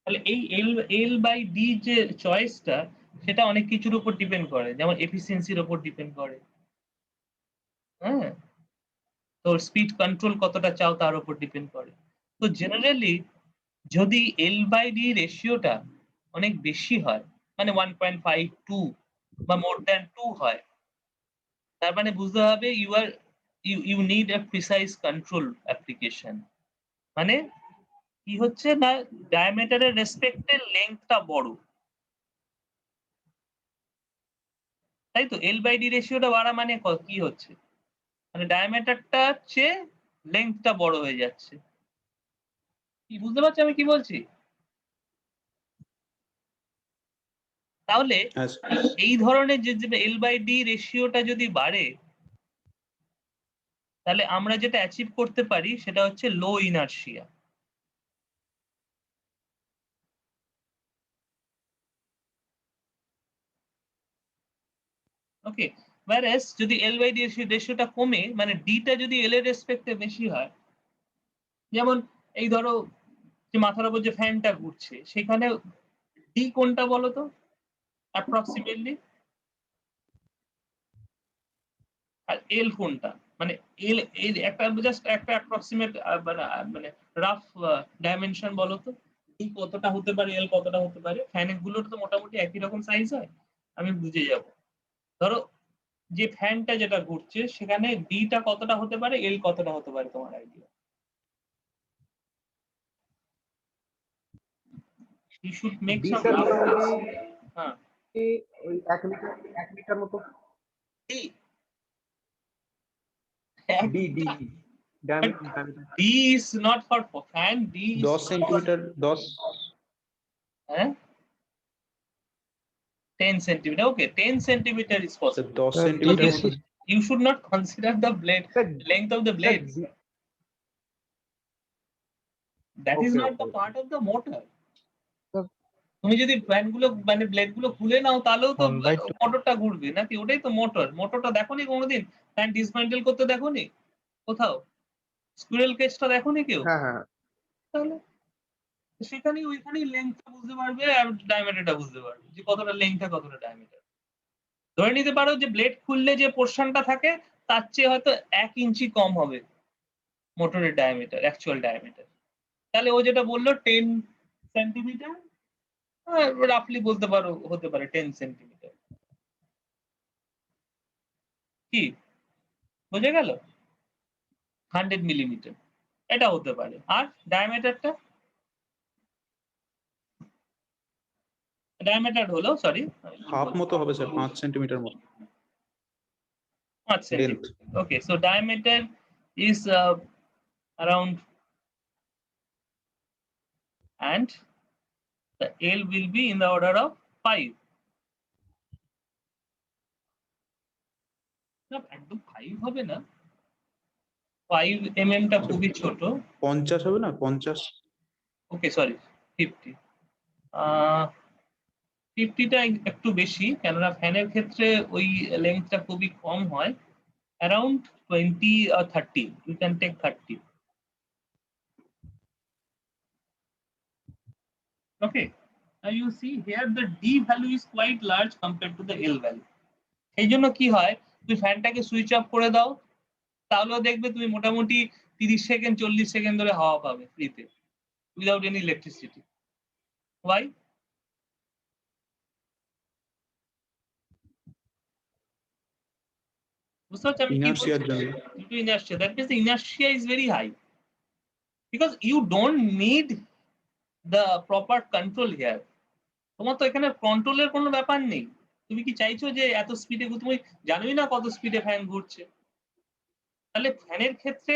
[SPEAKER 1] তাহলে এই এল বাই ডি যে চয়েসটা সেটা অনেক কিছুর উপর ডিপেন্ড করে, যেমন এফিসিয়েন্সির উপর ডিপেন্ড করে, হ্যাঁ, তোর স্পিড কন্ট্রোল কতটা চাও তার উপর ডিপেন্ড করে। তো জেনারেলি যদি L/D রেশিওটা অনেক বেশি হয়, মানে 1.52 বা মোর দ্যান 2 হয়, তার মানে বুঝতে হবে you need a precise control application. মানে কি হচ্ছে না, ডায়ামিটারের রেসপেক্টে লেংথটা বড়, তাই তো? L/D রেশিওটা বাড়া মানে কি হচ্ছে, মানে ডায়ামিটারটা চেয়ে লেংথটা বড় হয়ে যাচ্ছে। কি বুঝতে পারছো আমি কি বলছি? তাহলে
[SPEAKER 3] আচ্ছা
[SPEAKER 1] এই ধরনের যে L/D রেশিওটা যদি বাড়ে, তাহলে আমরা যেটা অ্যাচিভ করতে পারি সেটা হচ্ছে লো ইনারশিয়া। ওকে, whereas যদি L/D রেশিওটা কমে, মানে D টা যদি L এর রেসপেক্টে বেশি হয়, যেমন এই ধরো যে মাথার উপর যে ফ্যানটা ঘুরছে সেখানে D কোনটা বলো তো অ্যাপ্রক্সিমেটলি, আর L কোনটা? মানে L একটা জাস্ট একটা অ্যাপ্রক্সিমেট মানে রাফ ডাইমেনশন বলো তো, D কতটা হতে পারে, L কতটা হতে পারে? ফ্যানের গুলোর তো মোটামুটি একই রকম সাইজ হয়, আমি বুঝে যাব। ধরো যে ফ্যানটা যেটা ঘুরছে সেখানে D টা কতটা হতে পারে, L কতটা হতে পারে, তোমার idea? You should make
[SPEAKER 5] D
[SPEAKER 1] some
[SPEAKER 5] sir
[SPEAKER 1] rough
[SPEAKER 5] মোটামুটি
[SPEAKER 1] হ্যাঁ
[SPEAKER 5] ওই 1 মিটার মতো।
[SPEAKER 1] D
[SPEAKER 5] D D
[SPEAKER 1] But
[SPEAKER 5] diameter
[SPEAKER 1] D is not for fan, D is
[SPEAKER 3] 10 centimetre 10
[SPEAKER 1] হ্যাঁ 10 centimeter. Okay, 10 centimeter is possible.
[SPEAKER 3] 10
[SPEAKER 4] Sir,
[SPEAKER 3] centimetre
[SPEAKER 1] Because
[SPEAKER 3] মতো।
[SPEAKER 1] you should not consider the blade,
[SPEAKER 5] sir
[SPEAKER 1] length of the
[SPEAKER 5] sir
[SPEAKER 1] blades. That is
[SPEAKER 5] okay
[SPEAKER 1] not
[SPEAKER 5] okay
[SPEAKER 1] the part of the motor.
[SPEAKER 4] Sir,
[SPEAKER 1] তুমি যদি fan গুলো মানে blade গুলো খুলে নাও তাহলেও তো
[SPEAKER 4] sunlight to
[SPEAKER 1] মোটরটা ঘুরবে নাকি? ওটাই তো মোটর। মোটরটা দেখোনি কোনোদিন? ফ্যান ডিসমেন্টেল করতে দেখোনি কোথাও? স্কুইরেল কেজটা দেখোনি কেউ?
[SPEAKER 5] হ্যাঁ হ্যাঁ
[SPEAKER 1] তাহলে সেখানেই ওইখানেই লেন্থটা বুঝতে পারবে আর ডায়ামিটারটা বুঝতে পারবে যে কতটা লেন্থ আর কতটা ডায়ামিটার। ধরে নিতে পারো যে ব্লেড খুললে যে পোর্শনটা থাকে তার চেয়ে হয়তো 1 ইঞ্চি কম হবে মোটরের ডায়ামিটার, অ্যাকচুয়াল ডায়ামিটার। তাহলে ও যেটা বললো 10 সেন্টিমিটার, রাফলি বলতে পারো হতে পারে 10 সেন্টিমিটার। কি বোঝা গেল? 100 মিলিমিটার এটা হতে পারে। আর ডায়ামিটারটা, ডায়ামিটার হলো সরি
[SPEAKER 3] হাফ মতো হবে স্যার, 5 সেন্টিমিটার মতো
[SPEAKER 1] 5
[SPEAKER 3] length.
[SPEAKER 1] Centimetre. Okay, so diameter is around, and the L will be in the order of 5. না একদম 5 হবে না, 5 mm টা খুবই ছোট।
[SPEAKER 3] 50 হবে না? 50
[SPEAKER 1] ওকে সরি 50, 50 টা একটু বেশি, কেননা ফ্যানের ক্ষেত্রে ওই লেন্থটা খুবই কম হয়, around 20 or 30, you can take 30. Okay, now you see here the D value is quite large compared to the L value. এই জন্য কি হয়, তুমি ফ্যানটাকে সুইচ অফ করে দাও, তাহলেও দেখবে তুমি মোটামুটি 30 সেকেন্ড 40 সেকেন্ড ধরে হাওয়া পাবে ফ্রিতে, উইদাউট এনি ইলেকট্রিসিটি। ওয়াই? বুঝতে পারছো আমি কি
[SPEAKER 3] ইনার্সিয়ার
[SPEAKER 1] বলছি?
[SPEAKER 3] জন্য।
[SPEAKER 1] Due to inertia, that means the inertia is very high because you don't need the proper control here. তোমার তো এখানে কন্ট্রোলের কোনো ব্যাপার নেই। তুমি কি চাইছো যে এত স্পিডে, তুমি জানোই না কত স্পিডে ফ্যান ঘুরছে। তাহলে ফ্যানের ক্ষেত্রে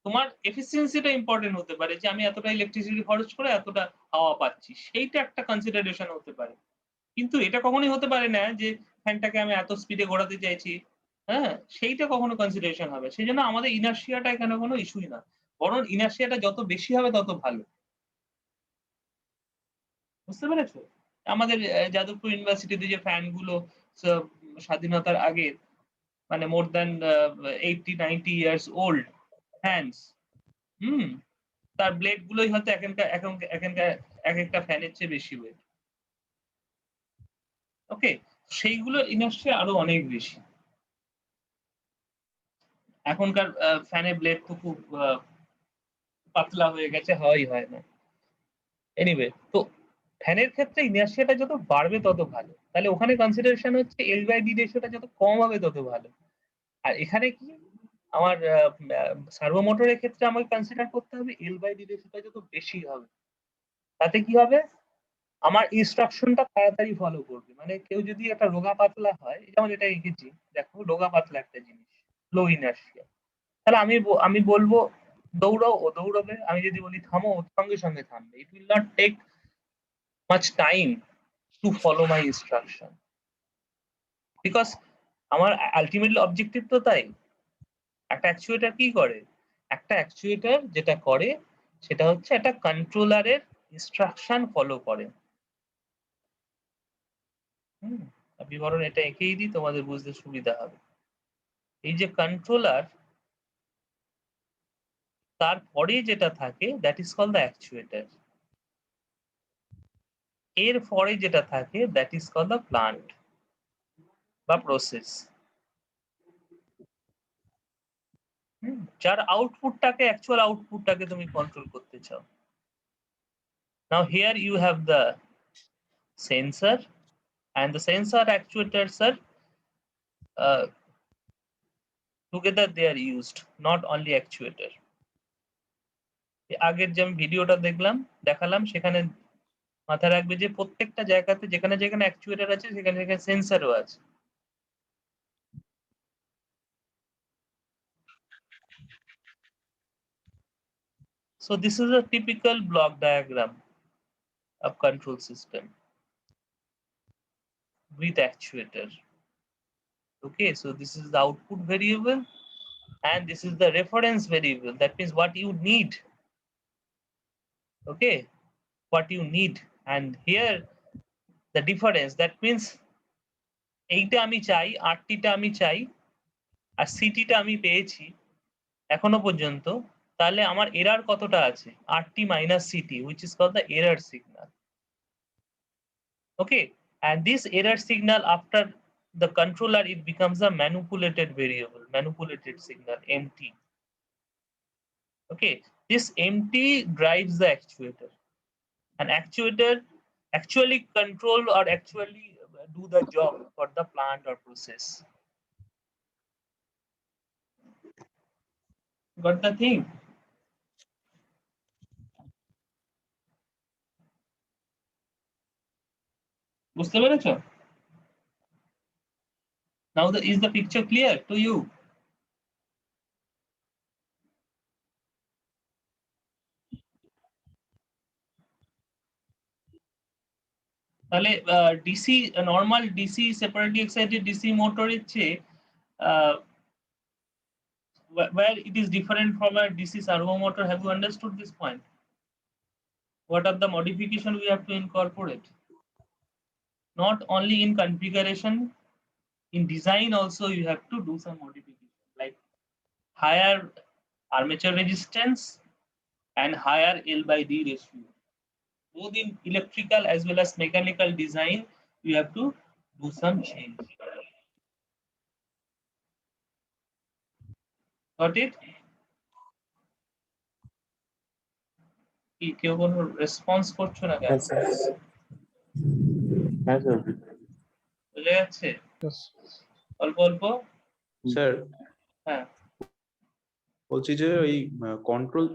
[SPEAKER 1] তোমার এফিসিয়েন্সিটা ইম্পর্টেন্ট হতে পারে, যে আমি এতটা ইলেকট্রিসিটি খরচ করে এতটা হাওয়া পাচ্ছি, সেইটা একটা কনসিডারেশন হতে পারে। কিন্তু এটা কখনোই হতে পারে না যে ফ্যানটাকে আমি এত স্পিডে ঘোরাতে চাইছি, হ্যাঁ সেইটা কখনো কনসিডারেশন হবে। সেই জন্য আমাদের ইনার্শিয়াটা এখানে কোনো ইস্যুই না, বরং ইনার্শিয়াটা যত বেশি হবে তত ভালো। বুঝতে পেরেছো? আমাদের যাদবপুর ইউনিভার্সিটিতে যে ফ্যান গুলো স্বাধীনতার আগে, মানে more than 80-90 years old fans, hmm, তার ব্লেড গুলোই হয়তো এখানকার এক একটা ফ্যানের চেয়ে বেশি ওয়েট। ওকে, সেইগুলোর ইনার্শিয়া আরো অনেক বেশি। এখনকার ফ্যানের ব্লেড তো খুব পাতলা হয়ে গেছে, হয় না। এনিওয়ে, তো ফ্যানের ক্ষেত্রে ইনার্সিয়াটা যত বাড়বে তত ভালো। তাহলে ওখানে কনসিডারেশন হচ্ছে L/D রেশিওটা যত কম হবে তত ভালো। আর এখানে কি আমার সার্ভো মোটরের ক্ষেত্রে আমাকে কনসিডার করতে হবে L/D রেশিওটা যত বেশি হবে। তাতে কি হবে? আমার ইনস্ট্রাকশনটা তাড়াতাড়ি ফলো করবে। মানে কেউ যদি একটা রোগা পাতলা হয়, যেমন এটা এঁকেছি, দেখো রোগা পাতলা একটা জিনিস, লো ইনার্সিয়া। তাহলে আমি বলবো দৌড়াও, ও দৌড়াবে। আমি যদি বলি থামো, ও সঙ্গে সঙ্গে থামবে। It will not take much time to follow my instruction, because আমার আলটিমেটলি অবজেক্টিভ তো তাই। একটা অ্যাকচুয়েটর কি করে? একটা অ্যাকচুয়েটর যেটা করে সেটা হচ্ছে একটা কন্ট্রোলারের ইনস্ট্রাকশন ফলো করে। বিবরণ এটা এঁকেই দিই, তোমাদের বুঝতে সুবিধা হবে। এই যে কন্ট্রোলার, তারপরে যেটা থাকে that is called the actuator. এর পরে যেটা থাকে that is called the plant বা প্রসেস। যার আউটপুটটাকে, অ্যাকচুয়াল আউটপুটটাকে তুমি কন্ট্রোল করতে চাও। Now here you have the sensor, and the sensor actuators are together they are used, not only actuator. আগের যে আমি ভিডিওটা দেখালাম সেখানে মাথায় রাখবে যে প্রত্যেকটা জায়গাতে যেখানে যেখানে অ্যাকচুয়েটর আছে সেখানে সেখানে সেন্সরও আছে। So this is a typical block diagram of control system with actuator. Okay, so this is the output variable and this is the reference variable. That means what you need. Okay, what you need. And here the difference, that means এইটা আমি চাই, আরটিটা আমি চাই, আর সিটিটা আমি পেয়েছি এখনো পর্যন্ত। তাহলে আমার এরর কতটা আছে? RT minus city, which is called the error signal. Okay, and this error signal after the controller it becomes a manipulated variable, manipulated signal, MT. Okay, this MT drives the actuator, and actuator actually control or actually do the job for the plant or process. Got the thing? বুঝতে পেরেছো? Now is the picture clear to you? তাহলে DC normal DC separately excited DC মোটরের চেয়ে where it is different from a DC servo motor, have you understood this point? What are the modification we have to incorporate? Not only in configuration, in design also you have to do some modification, like higher armature resistance and higher L/D ratio. Both in electrical as well as mechanical design, you have to do some change. Got it? কি কেউ কোনো response করছো না কেন? বুঝে যাচ্ছে? অল্প অল্প?
[SPEAKER 3] স্যার
[SPEAKER 1] হ্যাঁ,
[SPEAKER 3] বলছি যে ওই কন্ট্রোল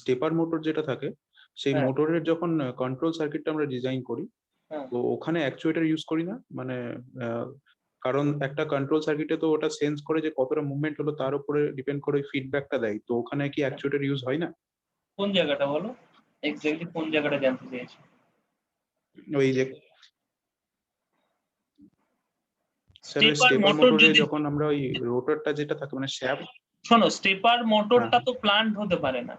[SPEAKER 3] স্টেপার মোটর যেটা থাকে সেই
[SPEAKER 1] হ্যাঁ।
[SPEAKER 3] মোটরের যখন কন্ট্রোল সার্কিটটা আমরা ডিজাইন করি
[SPEAKER 1] হ্যাঁ।
[SPEAKER 3] তো ওখানে অ্যাকচুয়েটর ইউজ করি না, মানে কারণ একটা কন্ট্রোল সার্কিটে তো ওটা সেন্স করে যে কতটা মুভমেন্ট হলো তার উপরে ডিপেন্ড করে ফিডব্যাকটা দেয়, তো ওখানে কি অ্যাকচুয়েটর ইউজ হয় না?
[SPEAKER 1] কোন জায়গাটা বলো, এক্স্যাক্টলি কোন জায়গাটা জানতে চাইছো?
[SPEAKER 3] ওই যে
[SPEAKER 1] স্টেপার মোটর যদি
[SPEAKER 3] যখন আমরা ওই রোটরটা যেটা থাকে মানে শ্যাফট,
[SPEAKER 1] শোনো, স্টেপার মোটরটা তো প্লান্ট হতে পারে না।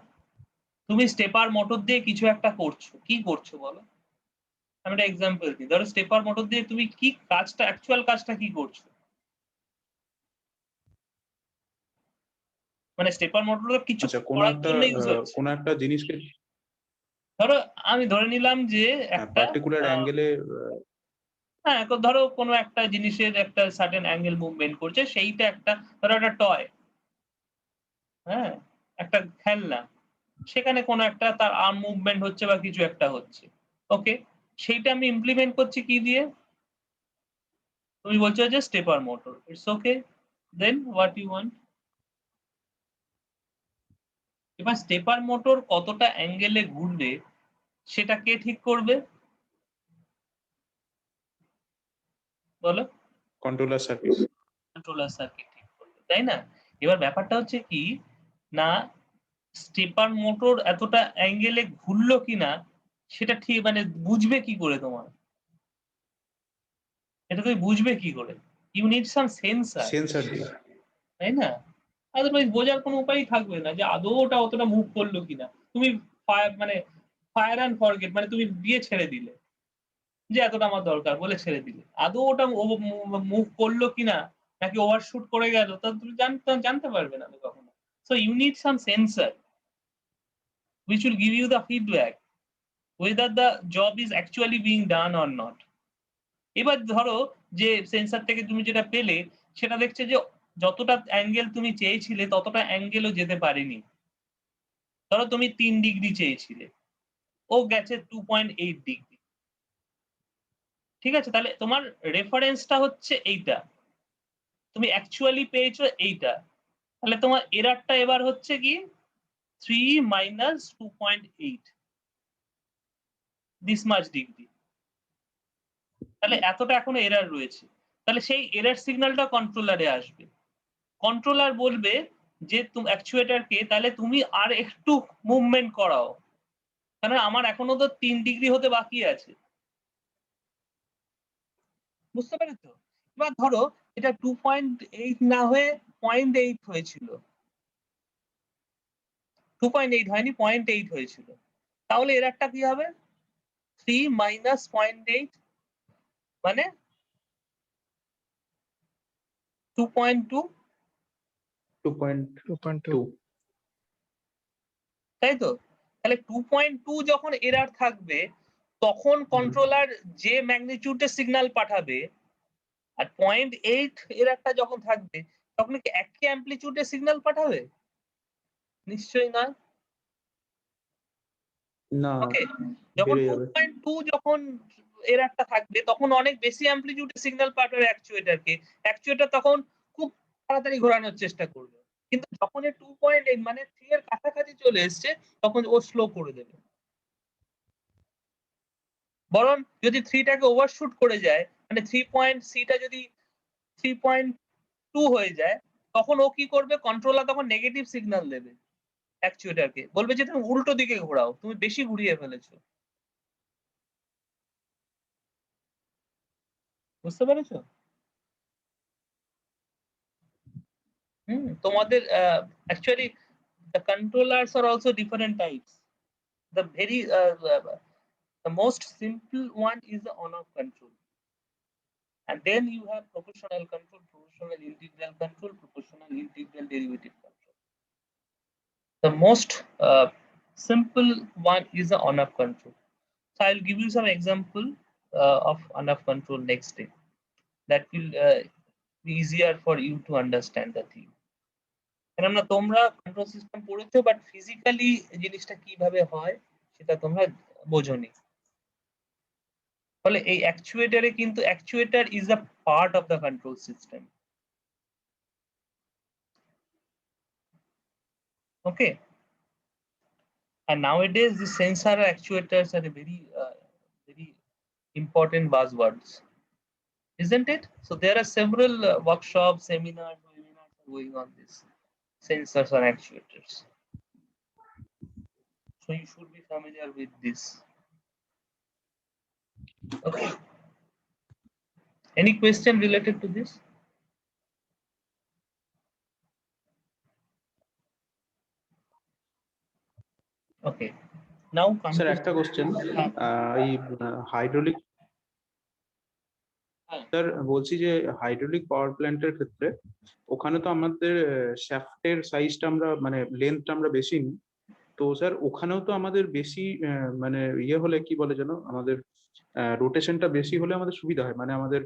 [SPEAKER 1] তুমি স্টেপার মোটর দিয়ে কিছু একটা করছো, কি করছো বলো? আমি একটা এক্সাম্পল দিই। ধরো স্টেপার মোটর দিয়ে তুমি কি কাজটা, অ্যাকচুয়াল কাজটা কি করছো? মানে স্টেপার মোটর তো কিছু করার জন্য ইউজ হচ্ছে।
[SPEAKER 3] কোন একটা জিনিসকে
[SPEAKER 1] ধরো আমি ধরে নিলাম যে একটা
[SPEAKER 3] পার্টিকুলার অ্যাঙ্গেলে,
[SPEAKER 1] হ্যাঁ, ধরো কোনো একটা জিনিসের একটা সার্টেন অ্যাঙ্গেল মুভমেন্ট করছে, সেইটা একটা ধরো একটা টয়, হ্যাঁ, একটা খেলনা, সেখানে কোনো একটা তার আর্ম মুভমেন্ট হচ্ছে বা কিছু একটা হচ্ছে, ওকে, সেইটা আমি ইমপ্লিমেন্ট করছি কি দিয়ে? তুমি বলছো যে stepper motor, it's okay, then what you want? এবার স্টেপার মোটর কতটা অ্যাঙ্গেলে ঘুরবে সেটা কে ঠিক করবে বলো?
[SPEAKER 3] Controller circuit.
[SPEAKER 1] কন্ট্রোলার সার্কিট ঠিক করবে, তাই না? এবার ব্যাপারটা হচ্ছে কি না, স্টেপার মোটর এতটা অ্যাঙ্গেলে ঘুরলো কিনা সেটা ঠিক মানে বুঝবে কি করে তোমার? এটা তুমি বুঝবে কি করে? You need some sensor,
[SPEAKER 3] sensor দিয়ে।
[SPEAKER 1] তাই না? আদারওয়াইজ বোঝার কোনো উপায়ই থাকবে না যে আদৌ ওটা অতটা মুভ করলো কিনা। তুমি মানে ফায়ার অ্যান্ড ফরগেট, মানে তুমি দিয়ে ছেড়ে দিলে যে এতটা আমার দরকার বলে ছেড়ে দিলে, আদৌ ওটা মুভ করলো কিনা নাকি ওভারশুট করে গেল তা তুমি জানতে পারবে না কখনো। So you need some sensor which will give you the feedback whether the job is actually being done or not. এবার ধরো যে সেন্সর থেকে তুমি যেটা পেলে সেটা দেখছে যে যতটা অ্যাঙ্গেল তুমি চেয়েছিলে ততটা অ্যাঙ্গেলও যেতে পারেনি। ধরো তুমি 3 ডিগ্রি চেয়েছিলে, ও গেছে 2.8 ডিগ্রি। ঠিক আছে, তাহলে তোমার রেফারেন্সটা হচ্ছে এইটা, তুমি অ্যাকচুয়ালি পেয়েছো এইটা, তাহলে তোমার এরারটা এবার হচ্ছে কি 3 minus 2.8 this much ডিগ্রি। তাহলে এতটা এখনো এরার রয়েছে, তাহলে সেই এরার সিগন্যালটা কন্ট্রোলারে আসবে। কন্ট্রোলার বলবে যে তুমি অ্যাকচুয়েটরকে তাহলে তুমি আর একটু মুভমেন্ট করাও, কারণ আমার এখনো তো 3 ডিগ্রি হতে বাকি আছে। বুঝতে পেরেছো? এবার ধরো এটা 2.8 না হয়ে 0.8 হয়েছিল, 2.8 হয়নি, 0.8 হয়েছিল, তাহলে এরারটা কি হবে? 3 minus 0.8 মানে 2.2,
[SPEAKER 3] 2.2।
[SPEAKER 1] তাই তো? তাহলে 2.2 যখন এরার থাকবে তখন কন্ট্রোলার যে ম্যাগনিটিউডে সিগন্যাল পাঠাবে, আর 0.8 এরারটা যখন থাকবে তখন কি একই অ্যামপ্লিটিউডে সিগন্যাল পাঠাবে? নিশ্চয়ই না।
[SPEAKER 3] না,
[SPEAKER 1] ওকে, যখন
[SPEAKER 3] বেড়ে যাবে।
[SPEAKER 1] 2.2 যখন এরারটা থাকবে তখন অনেক বেশি অ্যামপ্লিটিউডে সিগন্যাল পাঠাবে অ্যাকচুয়েটরকে, অ্যাকচুয়েটর তখন খুব তাড়াতাড়ি ঘোরানোর চেষ্টা করবে। কিন্তু যখন এই 2.8 মানে 3 এর কাছাকাছি চলে এসছে তখন ও স্লো করে দেবে। বরং যদি 3 টাকে ওভারশুট করে যায়, মানে 3.c টা যদি 3.2 হয়ে যায় তখন ও কি করবে? কন্ট্রোলার তখন নেগেটিভ সিগন্যাল দেবে অ্যাকচুয়েটরকে, বলবে যে তুমি উল্টো দিকে ঘোরাও, তুমি বেশি ঘুরিয়ে ফেলেছো। বুঝতে পেরেছো? তোমাদের actually the controllers are also different types. The very the most simple one is the on-off control, and then you have proportional control, proportional integral control, proportional integral derivative control. The most simple one is the on-off control. So I'll give you some example of on-off control next day. That will be easier for you to understand the thing. কেননা তোমরা control system পড়েছো but physically জিনিসটা কিভাবে হয় সেটা তোমরা বোঝোনি। ফলে এই অ্যাকচুয়েটরে কিন্তু actuator is a part of the control system. Okay, and nowadays the sensor actuators are a very important buzzwords, isn't it? So there are several workshops, seminars, webinars going on this sensors and actuators. So you should be familiar with this. Okay. Any question related to this? Okay. Now come
[SPEAKER 3] sir
[SPEAKER 1] to
[SPEAKER 3] একটা question, এই hydraulic, sir বলছি যে hydraulic পাওয়ার প্ল্যান্টের ক্ষেত্রে ওখানে তো আমাদের শ্যাফটের সাইজটা আমরা মানে লেন্থটা আমরা বেশি নিই, তো স্যার ওখানেও তো আমাদের বেশি মানে ইয়ে হলে কি বলে যেন আমাদের রোটেশনটা বেশি হলে আমাদের সুবিধা হয়, মানে আমাদের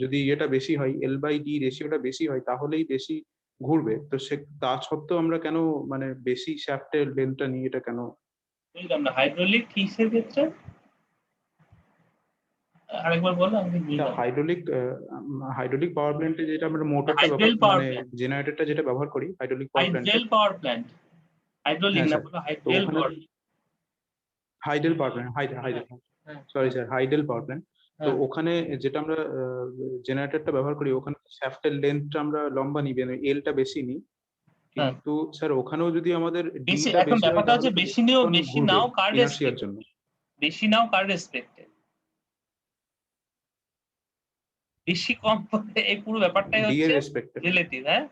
[SPEAKER 3] যদি ইয়েটা বেশি হয় L/D রেশিওটা বেশি হয় তাহলেই বেশি ঘুরবে, তো সে তা সত্ত্বেও আমরা কেন মানে বেশি শ্যাফটের লেন্থটা নিই, এটা কেন?
[SPEAKER 1] বুঝলাম না, হাইড্রোলিক কিসের ক্ষেত্রে আরেকবার বলো, আমি বুঝলাম।
[SPEAKER 3] হাইড্রোলিক পাওয়ার প্ল্যান্টে যেটা আমরা মোটরটা
[SPEAKER 1] হাইড্রেল পাওয়ার
[SPEAKER 3] মানে
[SPEAKER 1] প্ল্যান্ট,
[SPEAKER 3] জেনারেটরটা যেটা ব্যবহার করি হাইড্রোলিক পাওয়ার প্ল্যান্টে,
[SPEAKER 1] হাইড্রেল পাওয়ার প্ল্যান্ট, হাইড্রোলিক
[SPEAKER 3] হ্যাঁ
[SPEAKER 1] না,
[SPEAKER 3] স্যার,
[SPEAKER 1] বলো
[SPEAKER 3] তো
[SPEAKER 1] হাইড্রেল
[SPEAKER 3] ওখানে
[SPEAKER 1] পাওয়ার।
[SPEAKER 3] হাইডেল পাওয়ার প্ল্যান্ট,
[SPEAKER 1] হ্যাঁ
[SPEAKER 3] sorry sir, hydel power plant. তো
[SPEAKER 1] হ্যাঁ।
[SPEAKER 3] ওখানে যেটা আমরা জেনারেটরটা ব্যবহার করি, ওখানে শ্যাফটের লেন্থটা আমরা লম্বা নিই, এলটা বেশি নিই,
[SPEAKER 1] হ্যাঁ।
[SPEAKER 3] কিন্তু স্যার ওখানেও যদি আমাদের
[SPEAKER 1] বেশি,
[SPEAKER 3] ডিটা
[SPEAKER 1] এখন
[SPEAKER 3] বেশি হয়
[SPEAKER 1] ব্যাপারটা হচ্ছে
[SPEAKER 3] তাহলে
[SPEAKER 1] বেশি নিও, বেশি
[SPEAKER 3] ঘুরবে
[SPEAKER 1] নাও কার
[SPEAKER 3] ইনার্শিয়ার
[SPEAKER 1] রেসপেক্ট,
[SPEAKER 3] জন্য।
[SPEAKER 1] বেশি নাও কার রেসপেক্টে, বেশি কম এই পুরো ব্যাপারটাই
[SPEAKER 3] ডি এর
[SPEAKER 1] হচ্ছে
[SPEAKER 3] রেসপেক্টে।
[SPEAKER 1] রিলেটিভ। হ্যাঁ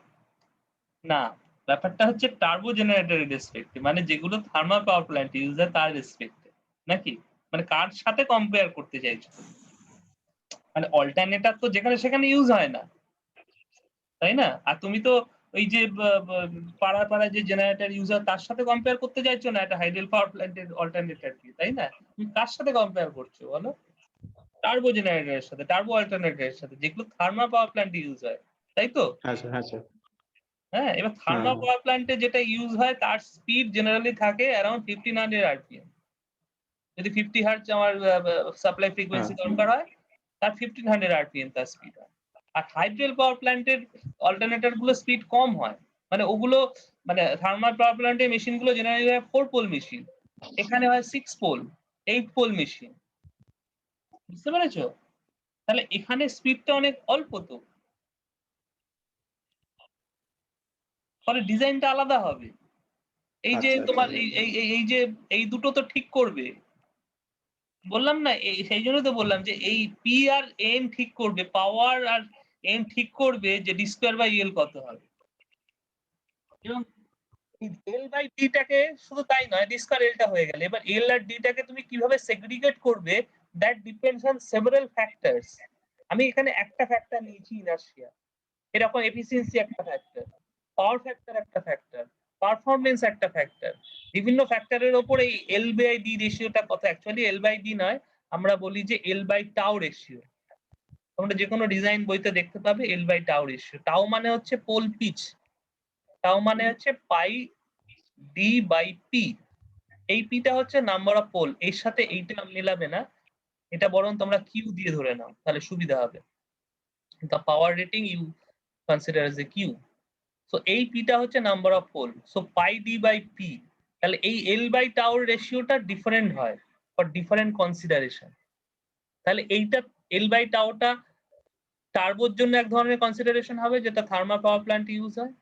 [SPEAKER 1] না, ব্যাপারটা হচ্ছে টার্বো জেনারেটরের রেসপেক্টে, মানে যেগুলো থার্মাল পাওয়ার প্ল্যান্ট ইউজ হয় তার রেসপেক্টে, নাকি মানে কার সাথে কম্পেয়ার করতে চাইছো? মানে অল্টারনেটর তো যেখানে সেখানে ইউজ হয় না, তাই না? আর তুমি তো ওই যে পাড়ায় পাড়ায় যে জেনারেটর ইউজ হয় তার সাথে কম্পেয়ার করতে চাইছো না একটা হাইড্রোল পাওয়ার প্ল্যান্টের অল্টারনেটর কি, তাই না? তুমি কার সাথে কম্পেয়ার করছো বলো? টার্বো জেনারেটরের সাথে, টার্বো অল্টারনেটরের সাথে, যেগুলো থার্মাল পাওয়ার প্ল্যান্টে ইউজ হয়, তাই তো?
[SPEAKER 3] হ্যাঁ স্যার, হ্যাঁ স্যার।
[SPEAKER 1] হ্যাঁ, এবার থার্মাল
[SPEAKER 3] হ্যাঁ।
[SPEAKER 1] পাওয়ার প্ল্যান্টে যেটা ইউজ হয় তার স্পিড জেনারেলি থাকে অ্যারাউন্ড 1500 আরপিএম। যদি 50 হার্টজ আমার সাপ্লাই ফ্রিকোয়েন্সি
[SPEAKER 3] হ্যাঁ।
[SPEAKER 1] দরকার হয়, তার 1500 আরপিএম তার স্পিড হয়। আর হাইড্রোল পাওয়ার প্ল্যান্টের অল্টারনেটর গুলো স্পিড কম হয়, মানে ওগুলো মানে থার্মাল পাওয়ার প্ল্যান্টের মেশিন গুলো জেনারেলি হয় 4 পোল মেশিন, এখানে হয় 6 পোল 8 পোল মেশিন, বুঝতে পেরেছো? তাহলে এখানে স্পিডটা অনেক অল্প, তো ফলে ডিজাইনটা আলাদা হবে। এই যে
[SPEAKER 3] আচ্ছা,
[SPEAKER 1] তোমার
[SPEAKER 3] আচ্ছা।
[SPEAKER 1] এই যে এই দুটো তো ঠিক করবে, বললাম না, সেই জন্য তো বললাম যে এই পি আর এন ঠিক করবে, পাওয়ার আর এন ঠিক করবে যে ডি স্কোয়ার বাই এল কত হবে। এবং এল বাই ডিটাকে শুধু তাই নয়, ডি স্কোয়ার এলটা হয়ে গেল, এবার এল আর ডিটাকে তুমি কিভাবে সেগ্রিগেট করবে, that depends on several factors. আমি এখানে একটা ফ্যাক্টর নিয়েছি ইনার্শিয়া, এরকম এফিসিয়েন্সি একটা ফ্যাক্টর, পাওয়ার ফ্যাক্টর একটা ফ্যাক্টর, পারফরমেন্স একটা ফ্যাক্টর, বিভিন্ন ফ্যাক্টরের ওপর এই এল বাই ডি রেশিওটা কত, অ্যাকচুয়ালি এল বাই ডি নয়, আমরা বলি যে এল বাই টাউ রেশিও। তোমরা যে কোনো ডিজাইন বইতে দেখতে পাবে L by tau ratio. Tau মানে হচ্ছে পোল পিচ, টাউ মানে হচ্ছে পাই ডি বাই পি। এই পিটা হচ্ছে নাম্বার অফ পোল, এর সাথে এইটা মেলাবে না, এটা বরং তোমরা কিউ দিয়ে ধরে নাও, তাহলে সুবিধা হবে। The power rating you consider as a Q. So এই পিটা হচ্ছে number of pole, so pi D by P. তাহলে এই এল বাই টাউর রেশিওটা ডিফারেন্ট হয় ফর ডিফারেন্ট কনসিডারেশন। তাহলে এইটা এল বাই টাউটা টার্বোর জন্য এক ধরনের কনসিডারেশন হবে, যেটা থার্মাল পাওয়ার প্ল্যান্ট ইউজ হয়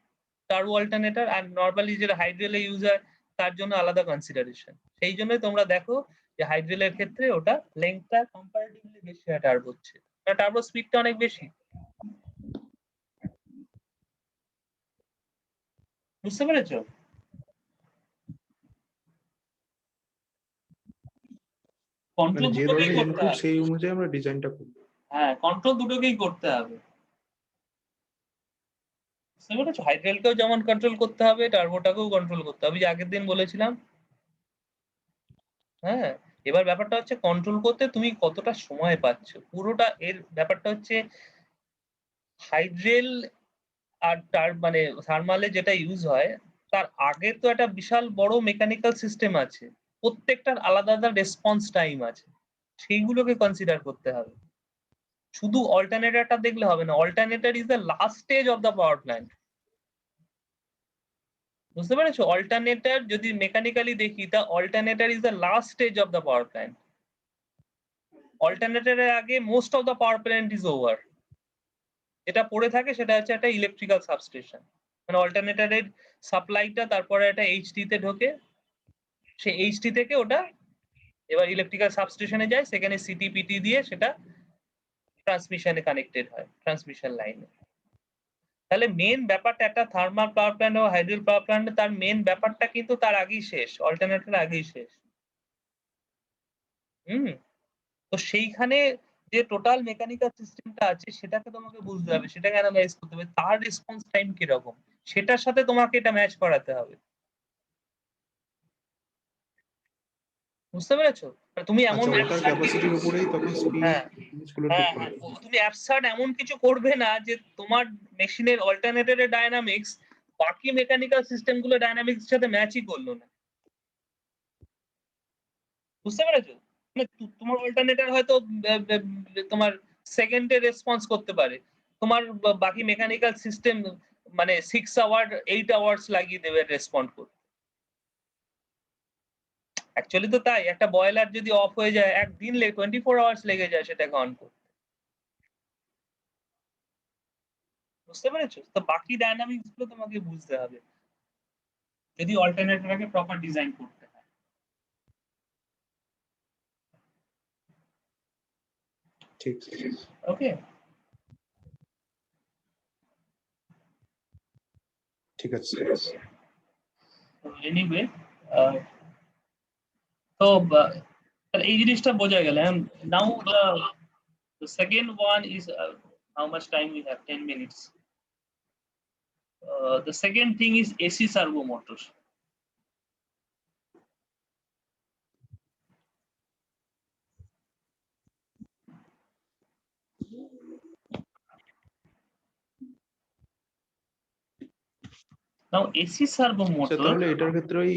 [SPEAKER 1] টার্বো অল্টারনেটর, আর নর্মালি যেটা হাইড্রেলে ইউজ হয় তার জন্য আলাদা কনসিডারেশন। সেই জন্যই তোমরা দেখো যে হাইড্রেলের ক্ষেত্রে ওটা লেন্থটা কম্পারেটিভলি বেশি হয় টার্বো হচ্ছে, টার্বো স্পিডটা অনেক বেশি, বুঝতে পেরেছো?
[SPEAKER 3] মানে
[SPEAKER 1] কন্ট্রোল
[SPEAKER 3] যে
[SPEAKER 1] দুটোকেই
[SPEAKER 3] ধরনের
[SPEAKER 1] করতে
[SPEAKER 3] ইনপুট
[SPEAKER 1] হবে।
[SPEAKER 3] সেই অনুযায়ী আমরা ডিজাইনটা করব।
[SPEAKER 1] হ্যাঁ, কন্ট্রোল দুটোকেই করতে হবে, বুঝতে পেরেছো? হাইড্রেলকেও যেমন কন্ট্রোল করতে হবে, টার্বোটাকেও কন্ট্রোল করতে হবে, যে আগের দিন বলেছিলাম। হ্যাঁ, এবার ব্যাপারটা হচ্ছে কন্ট্রোল করতে তুমি কতটা সময় পাচ্ছ, পুরোটা এর ব্যাপারটা হচ্ছে হাইড্রেল আর তার মানে থার্মালে যেটা ইউজ হয় তার আগে তো একটা বিশাল বড় মেকানিক্যাল সিস্টেম আছে, প্রত্যেকটার আলাদা আলাদা রেসপন্স টাইম আছে, সেইগুলোকে কনসিডার করতে হবে। শুধু অল্টারনেটরটা দেখলে হবে না, alternator is the last stage of the power plant, বুঝতে পেরেছো? অল্টারনেটর যদি মেকানিক্যালি দেখি, তা alternator is the last stage of the power plant. অল্টারনেটরের আগে most of the power plant is over. যেটা পড়ে থাকে সেটা হচ্ছে একটা ইলেকট্রিক্যাল সাবস্টেশন, মানে অল্টারনেটরের সাপ্লাইটা তারপরে একটা এইচডি তে ঢোকে, সেই এইচডি থেকে ওটা এবার ইলেকট্রিক্যাল সাবস্টেশনে যায়, সেখানে সিটিপিটি দিয়ে সেটা ট্রান্সমিশনে কানেক্টেড হয়, ট্রান্সমিশন লাইনে। তাহলে মেন ব্যাপারটা একটা থার্মাল পাওয়ার প্ল্যান্ট ও হাইড্রোল পাওয়ার প্ল্যান্ট, তার মেন ব্যাপারটা কিন্তু তার আগেই শেষ, অল্টারনেটর আগেই শেষ। হুম, তো সেইখানে যে টোটাল মেকানিক্যাল সিস্টেমটা আছে সেটাকে তোমাকে বুঝতে হবে, সেটাকে অ্যানালাইজ করতে হবে, তার রেসপন্স টাইম কিরকম, সেটার সাথে তোমাকে এটা ম্যাচ করাতে হবে, বুঝতে পেরেছো? তুমি এমন
[SPEAKER 3] আচ্ছা, ওটার ক্যাপাসিটির উপরেই তখন স্পিড
[SPEAKER 1] হ্যাঁ
[SPEAKER 3] জিনিসগুলো ঠিক
[SPEAKER 1] হ্যাঁ
[SPEAKER 3] করে।
[SPEAKER 1] তুমি অ্যাবসার্ড এমন কিছু করবে না যে তোমার মেশিনের অল্টারনেটরের ডায়নামিক্স বাকি মেকানিক্যাল সিস্টেম গুলো ডায়নামিক্স সাথে ম্যাচই করলো না। বুঝতে পেরেছো? মানে তোমার অল্টারনেটর হয়তো তোমার সেকেন্ডে রেসপন্স করতে পারে, তোমার বাকি মেকানিক্যাল সিস্টেম মানে 6 আওয়ার 8 আওয়ার্স লাগিয়ে দেবে রেসপন্ড করতে। অ্যাকচুয়ালি তো তাই, একটা বয়লার যদি অফ হয়ে যায় একদিন 24 আওয়ার্স লেগে যায় সেটাকে অন করতে। বুঝতে পেরেছো? তো বাকি ডায়নামিক্স গুলো তোমাকে বুঝতে হবে যদি অল্টারনেটরকে প্রপার ডিজাইন করতে হয়।
[SPEAKER 3] ঠিক
[SPEAKER 1] ওকে,
[SPEAKER 3] ঠিক আছে।
[SPEAKER 1] এনিওয়ে তো তাহলে এই জিনিসটা বোঝা গেল। নাও the second one is how much time we have? 10 minutes. The second thing is AC servo motor. Now AC servo motor,
[SPEAKER 3] তাহলে এটার ক্ষেত্রে ওই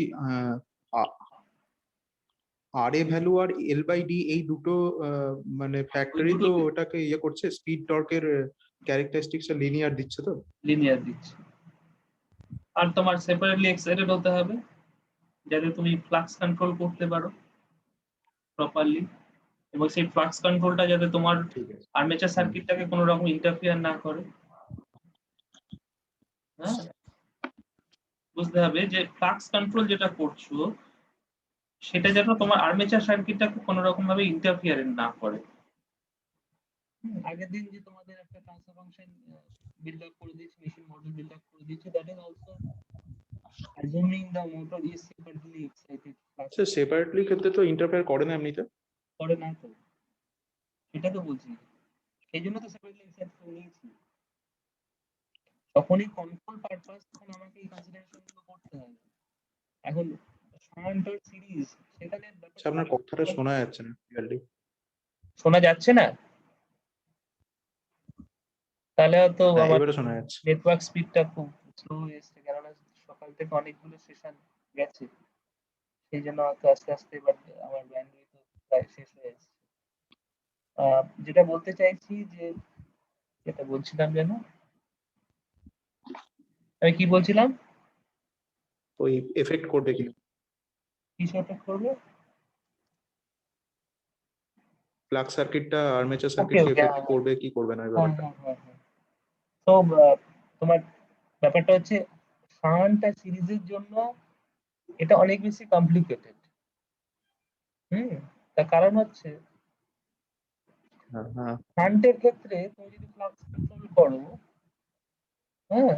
[SPEAKER 3] RA ভ্যালু আর L/D এই দুটো মানে ফ্যাক্টরি তো ওটাকে ইয়ে করছে, স্পিড টর্কের ক্যারেক্টারিস্টিক্স লিনিয়ার দিচ্ছে তো?
[SPEAKER 1] লিনিয়ার দিচ্ছে। আর তোমার সেপারেটলি এক্সাইটেড হতে হবে যাতে তুমি ফ্লাক্স কন্ট্রোল করতে পারো প্রপারলি, এবং সেই ফ্লাক্স কন্ট্রোলটা যাতে তোমার আর্মেচার সার্কিটটাকে কোনো রকম ইন্টারফিয়ার না করে। হ্যাঁ, বুঝতে হবে যে ফ্লাক্স কন্ট্রোল যেটা করছো সেটা যেন তোমার আর্মেচার সার্কিটটাকে কোনো রকম ভাবে ইন্টারফিয়ার না করে। আগের দিন যে তোমাদের একটা ট্রান্সফার ফাংশন বিল্ড আপ করে দিয়েছি, মেশিন মডেল বিল্ড আপ করে দিয়েছি, that is also assuming the motor is separately excited.
[SPEAKER 3] আচ্ছা, সেপারেটলি ক্ষেত্রে তো ইন্টারফেয়ার করে না এমনিতে?
[SPEAKER 1] করে না তো, সেটা তো বলছি, এই জন্য তো সেপারেটলি এক্সাইট করে নিয়েছি। যখনই কন্ট্রোল পারপাস তখন আমাকে এই কনসিডারেশনগুলো করতে হবে। এখন সমান্তর সিরিজ সেখানে
[SPEAKER 3] আপনার কথাটা শোনা যাচ্ছে না ক্লিয়ারলি।
[SPEAKER 1] শোনা যাচ্ছে না? তাহলে হয়তো আমার
[SPEAKER 3] এবারে শোনা যাচ্ছে।
[SPEAKER 1] নেটওয়ার্ক স্পিডটা খুব স্লো এসছে, কারণ সকাল থেকে অনেকগুলো সেশন গেছে, সেই জন্য হয়তো আস্তে আস্তে এবার আমার ব্যান্ডউইথ প্রায় শেষ হয়ে যাচ্ছে। যেটা বলতে চাইছি যে, যেটা বলছিলাম যেন, আমি কি বলছিলাম?
[SPEAKER 3] ওই এফেক্ট করবে কি
[SPEAKER 1] এফেক্ট করবে
[SPEAKER 3] ফ্লাক্স সার্কিটটা আর্মেচার সার্কিটকে এফেক্ট করবে কি করবে না এই ব্যাপারটা।
[SPEAKER 1] তো তোমার ব্যাপারটা হচ্ছে শান্টা সিরিজের জন্য এটা অনেক বেশি কমপ্লিকেটেড। তার কারণ হচ্ছে শান্টের ক্ষেত্রে তুমি যদি ফ্লাক্স কন্ট্রোল করো, হ্যাঁ,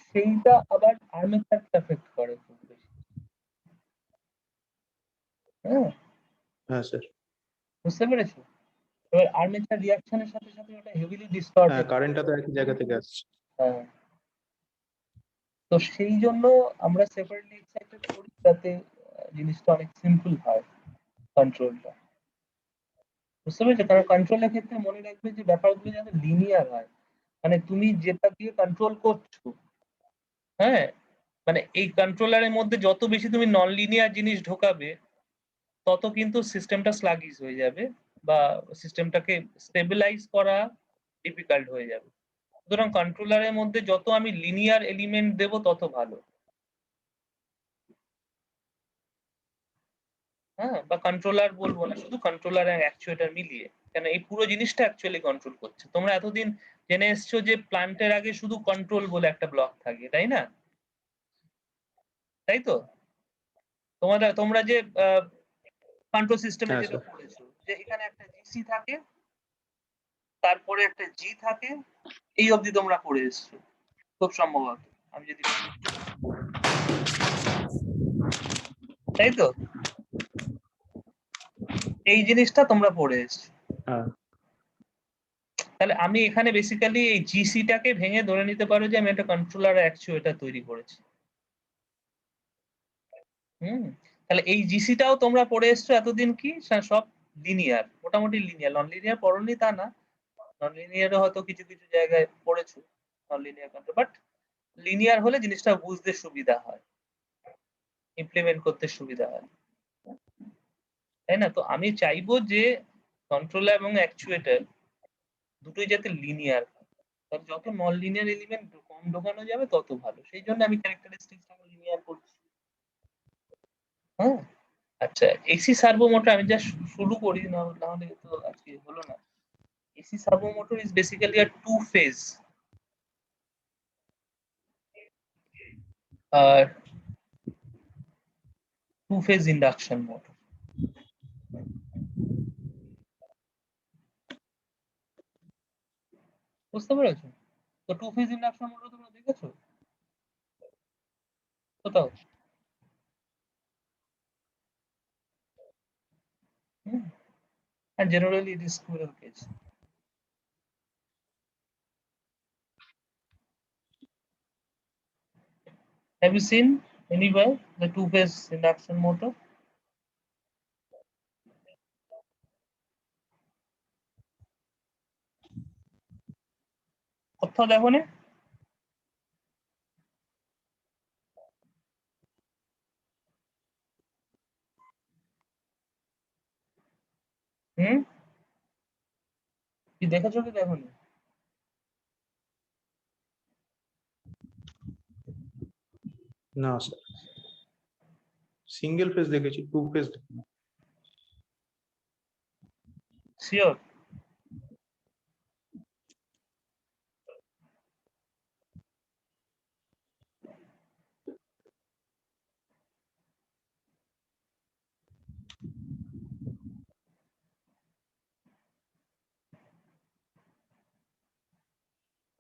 [SPEAKER 1] সেইটা আবার আর্মেচারকে এফেক্ট করে খুব বেশি।
[SPEAKER 3] হ্যাঁ স্যার,
[SPEAKER 1] বুঝতে পেরেছো? এবার আর্মেচার রিঅ্যাকশনের সাথে সাথে ওটা হেভিলি ডিস্টর্টেড,
[SPEAKER 3] কারেন্টটা তো একই জায়গা থেকে আসছে।
[SPEAKER 1] হ্যাঁ, তো সেই জন্য আমরা সেপারেটলি এক্সাইটেড করি যাতে জিনিসটা অনেক সিম্পল হয় কন্ট্রোলটা। বুঝতে পেরেছো? কারণ কন্ট্রোলের ক্ষেত্রে মনে রাখবে যে ব্যাপারগুলো যাতে লিনিয়ার হয়, মানে তুমি যেটা দিয়ে কন্ট্রোল করছো, হ্যাঁ, মানে এই কন্ট্রোলারের মধ্যে যত বেশি তুমি নন লিনিয়ার জিনিস ঢোকাবে তত কিন্তু সিস্টেমটা স্লাগিশ হয়ে যাবে বা সিস্টেমটাকে স্টেবিলাইজ করা ডিফিকাল্ট হয়ে যাবে। সুতরাং কন্ট্রোলারের মধ্যে যত আমি লিনিয়ার এলিমেন্ট দেব তত ভালো। হ্যাঁ, বা কন্ট্রোলার বলবো না, শুধু কন্ট্রোলার আর অ্যাকচুয়েটর মিলিয়ে, কেন এই পুরো জিনিসটা অ্যাকচুয়ালি কন্ট্রোল করছে। তোমরা এতদিন জেনে এসছো যে প্ল্যান্টের আগে শুধু কন্ট্রোল বলে একটা ব্লক থাকে, তাই না? তাই তো? তোমরা যে কন্ট্রোল সিস্টেমে যেটা পড়েছো যে এখানে একটা জিসি থাকে, তারপরে একটা জি থাকে, এই অবধি তোমরা পড়ে এসছো খুব সম্ভবত, আমি যদি, তাই তো? এই জিনিসটা তোমরা পড়ে এসছো। তাহলে আমি এখানে বেসিক্যালি এই জিসিটাকে ভেঙে ধরে নিতে পারো যে আমি একটা কন্ট্রোলার অ্যাকচুয়েটর তৈরি করেছি। তাহলে এই জিসিটাও তোমরা পড়ে এসছো এতদিন কি সব লিনিয়ার, মোটামুটি লিনিয়ার। নন লিনিয়ার পড়োনি তা না, নন লিনিয়ারও হয়তো কিছু কিছু জায়গায় পড়েছো non linear control, but linear হলে জিনিসটা বুঝতে সুবিধা হয়, ইমপ্লিমেন্ট করতে সুবিধা হয়, তাই না? তো আমি চাইবো যে কন্ট্রোলার এবং অ্যাকচুয়েটর দুটোই যাতে লিনিয়ার হয়, তাহলে যত নন লিনিয়ার এলিমেন্ট কম ঢোকানো যাবে তত ভালো, সেই জন্য আমি ক্যারেক্টারিস্টিক্সটাকে লিনিয়ার করছি। হ্যাঁ, আচ্ছা, এসি সার্ভো মোটর আমি যা শুরু করি না, নাহলে তো আজকে হলো না। AC servo motor is basically a two phase induction motor. বুঝতে পেরেছো? তো টু ফেজ ইন্ডাকশন মোটর তোমরা দেখেছো কোথাও? And generally it is squirrel cage. Have you seen anywhere the two-phase induction motor? কোথাও দেখো নি? কি দেখেছো কি দেখোনি?
[SPEAKER 3] না স্যার, সিঙ্গেল ফেজ দেখেছি, টু ফেজ দেখিনি।
[SPEAKER 1] Sure.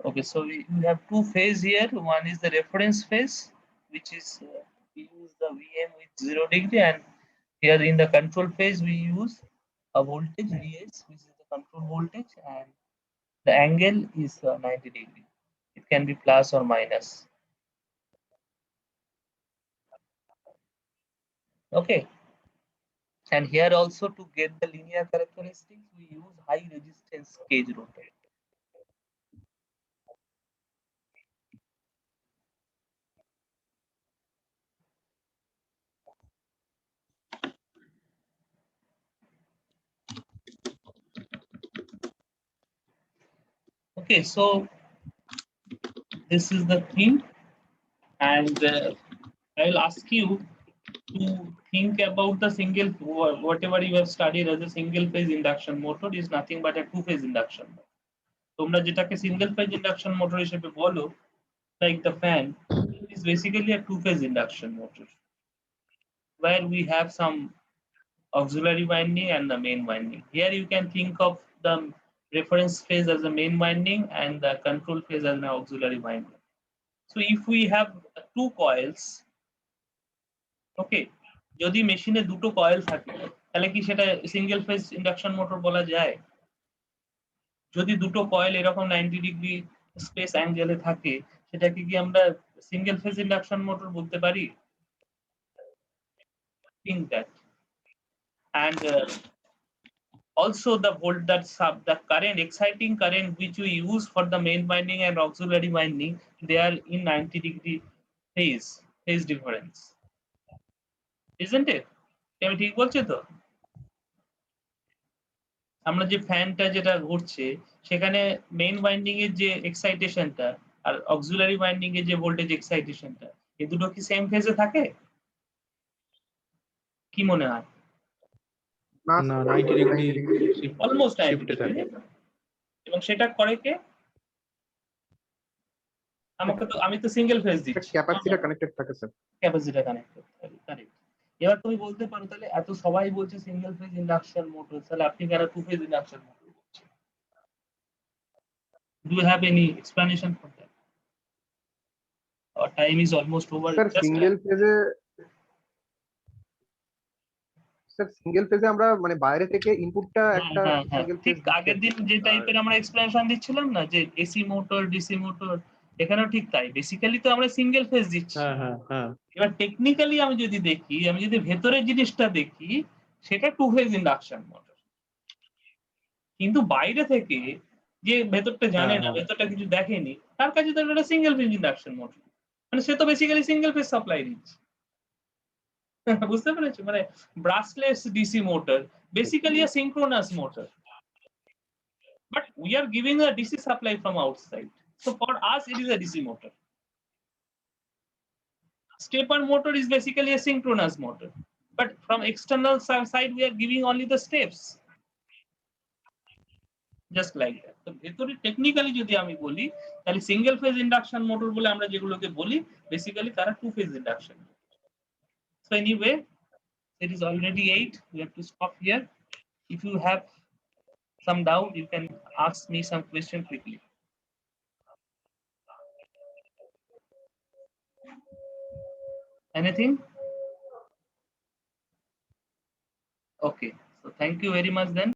[SPEAKER 1] Okay, so we have two phase here. One is the reference phase, which is we use the VM with 0 degree, and here in the control phase we use a voltage Vs, which is the control voltage, and the angle is 90 degree. It can be plus or minus. Okay, and here also to get the linear characteristics we use high resistance cage rotor. Okay, so this is the thing, and I will ask you to think about the single, whatever you have studied as a single phase induction motor is nothing but a two phase induction motor. তোমরা যেটাকে single phase induction motor হিসেবে বলো, like the fan, is basically a two phase induction motor where we have some auxiliary winding and the main winding. Here you can think of the reference phase as the main winding and the control phase as an auxiliary winding. So if we have two coils, okay, যদি মেশিনে দুটো coil থাকে তাহলে কি সেটা single phase induction motor বলা যায়? যদি দুটো কয়েল এরকম 90 ডিগ্রি স্পেস অ্যাঙ্গেলে থাকে সেটাকে কি আমরা সিঙ্গেল ফেজ ইন্ডাকশন মোটর বলতে পারি? Think that. And also the current, exciting current which we use for the main winding and auxiliary winding, they are in 90 degree phase difference, isn't it? আমি ঠিক বলছি তো? আমরা যে ফ্যানটা যেটা ঘুরছে সেখানে মেইন ওয়াইন্ডিং এর যে এক্সাইটেশনটা আর অক্সিলারি ওয়াইন্ডিং এর যে ভোল্টেজ এক্সাইটেশনটা, এই দুটো কি সেম ফেজে থাকে? কি মনে হয়?
[SPEAKER 3] না, 90 ডিগ্রি
[SPEAKER 1] অলমোস্ট 90
[SPEAKER 3] শিফটে থাকে।
[SPEAKER 1] এবং সেটা করে কে? আমি তো সিঙ্গেল ফেজ দিচ্ছি,
[SPEAKER 5] ক্যাপাসিটর কানেক্টেড থাকে স্যার।
[SPEAKER 1] ক্যাপাসিটর কানেক্টেড থাকে, কারেক্ট। এবার তুমি বলতে পারো তাহলে এত সবাই বলছে সিঙ্গেল ফেজ ইন্ডাকশন মোটর, তাহলে আপনি কেন টু ফেজ ইন্ডাকশন মোটর বলছেন? Do you have any explanation for that? Our time is almost over.
[SPEAKER 5] Sir single ফেজে আমরা মানে বাইরে থেকে ইনপুটটা একটা সিঙ্গেল ফেজ
[SPEAKER 1] ঠিক আগের দিন যে টাইপের আমরা এক্সপ্লেনেশন দিচ্ছিলাম না, যে এসি মোটর, ডিসি মোটর, এখানেও ঠিক তাই, বেসিক্যালি তো আমরা সিঙ্গেল ফেজ দিচ্ছি।
[SPEAKER 3] হ্যাঁ হ্যাঁ হ্যাঁ
[SPEAKER 1] এবার টেকনিক্যালি আমি যদি দেখি, আমি যদি ভেতরের জিনিসটা দেখি, সেটা টু ফেজ ইন্ডাকশন মোটর। কিন্তু বাইরে থেকে যে ভেতরটা জানে না,
[SPEAKER 3] হ্যাঁ।
[SPEAKER 1] ভেতরটা কিছু দেখেনি, তার কাছে তো এটা সিঙ্গেল ফেজ ইন্ডাকশন মোটর। মানে সে তো বেসিক্যালি সিঙ্গেল ফেজ সাপ্লাই দিচ্ছে। বুঝতে পেরেছো? মানে brushless DC motor, basically a synchronous motor. But we are giving a DC supply from outside. So for us, it is a DC motor. Stepper motor is basically a synchronous motor. But from external side, we are giving only the steps. Just like that. তো ভেতরে technically যদি আমি বলি, তাহলে single phase induction motor বলে আমরা যেগুলোকে বলি, বেসিক্যালি তারা two phase induction. So anyway, it is already 8. We have to stop here. If you have some doubt, you can ask me some question quickly. Anything? Okay. So thank you very much then.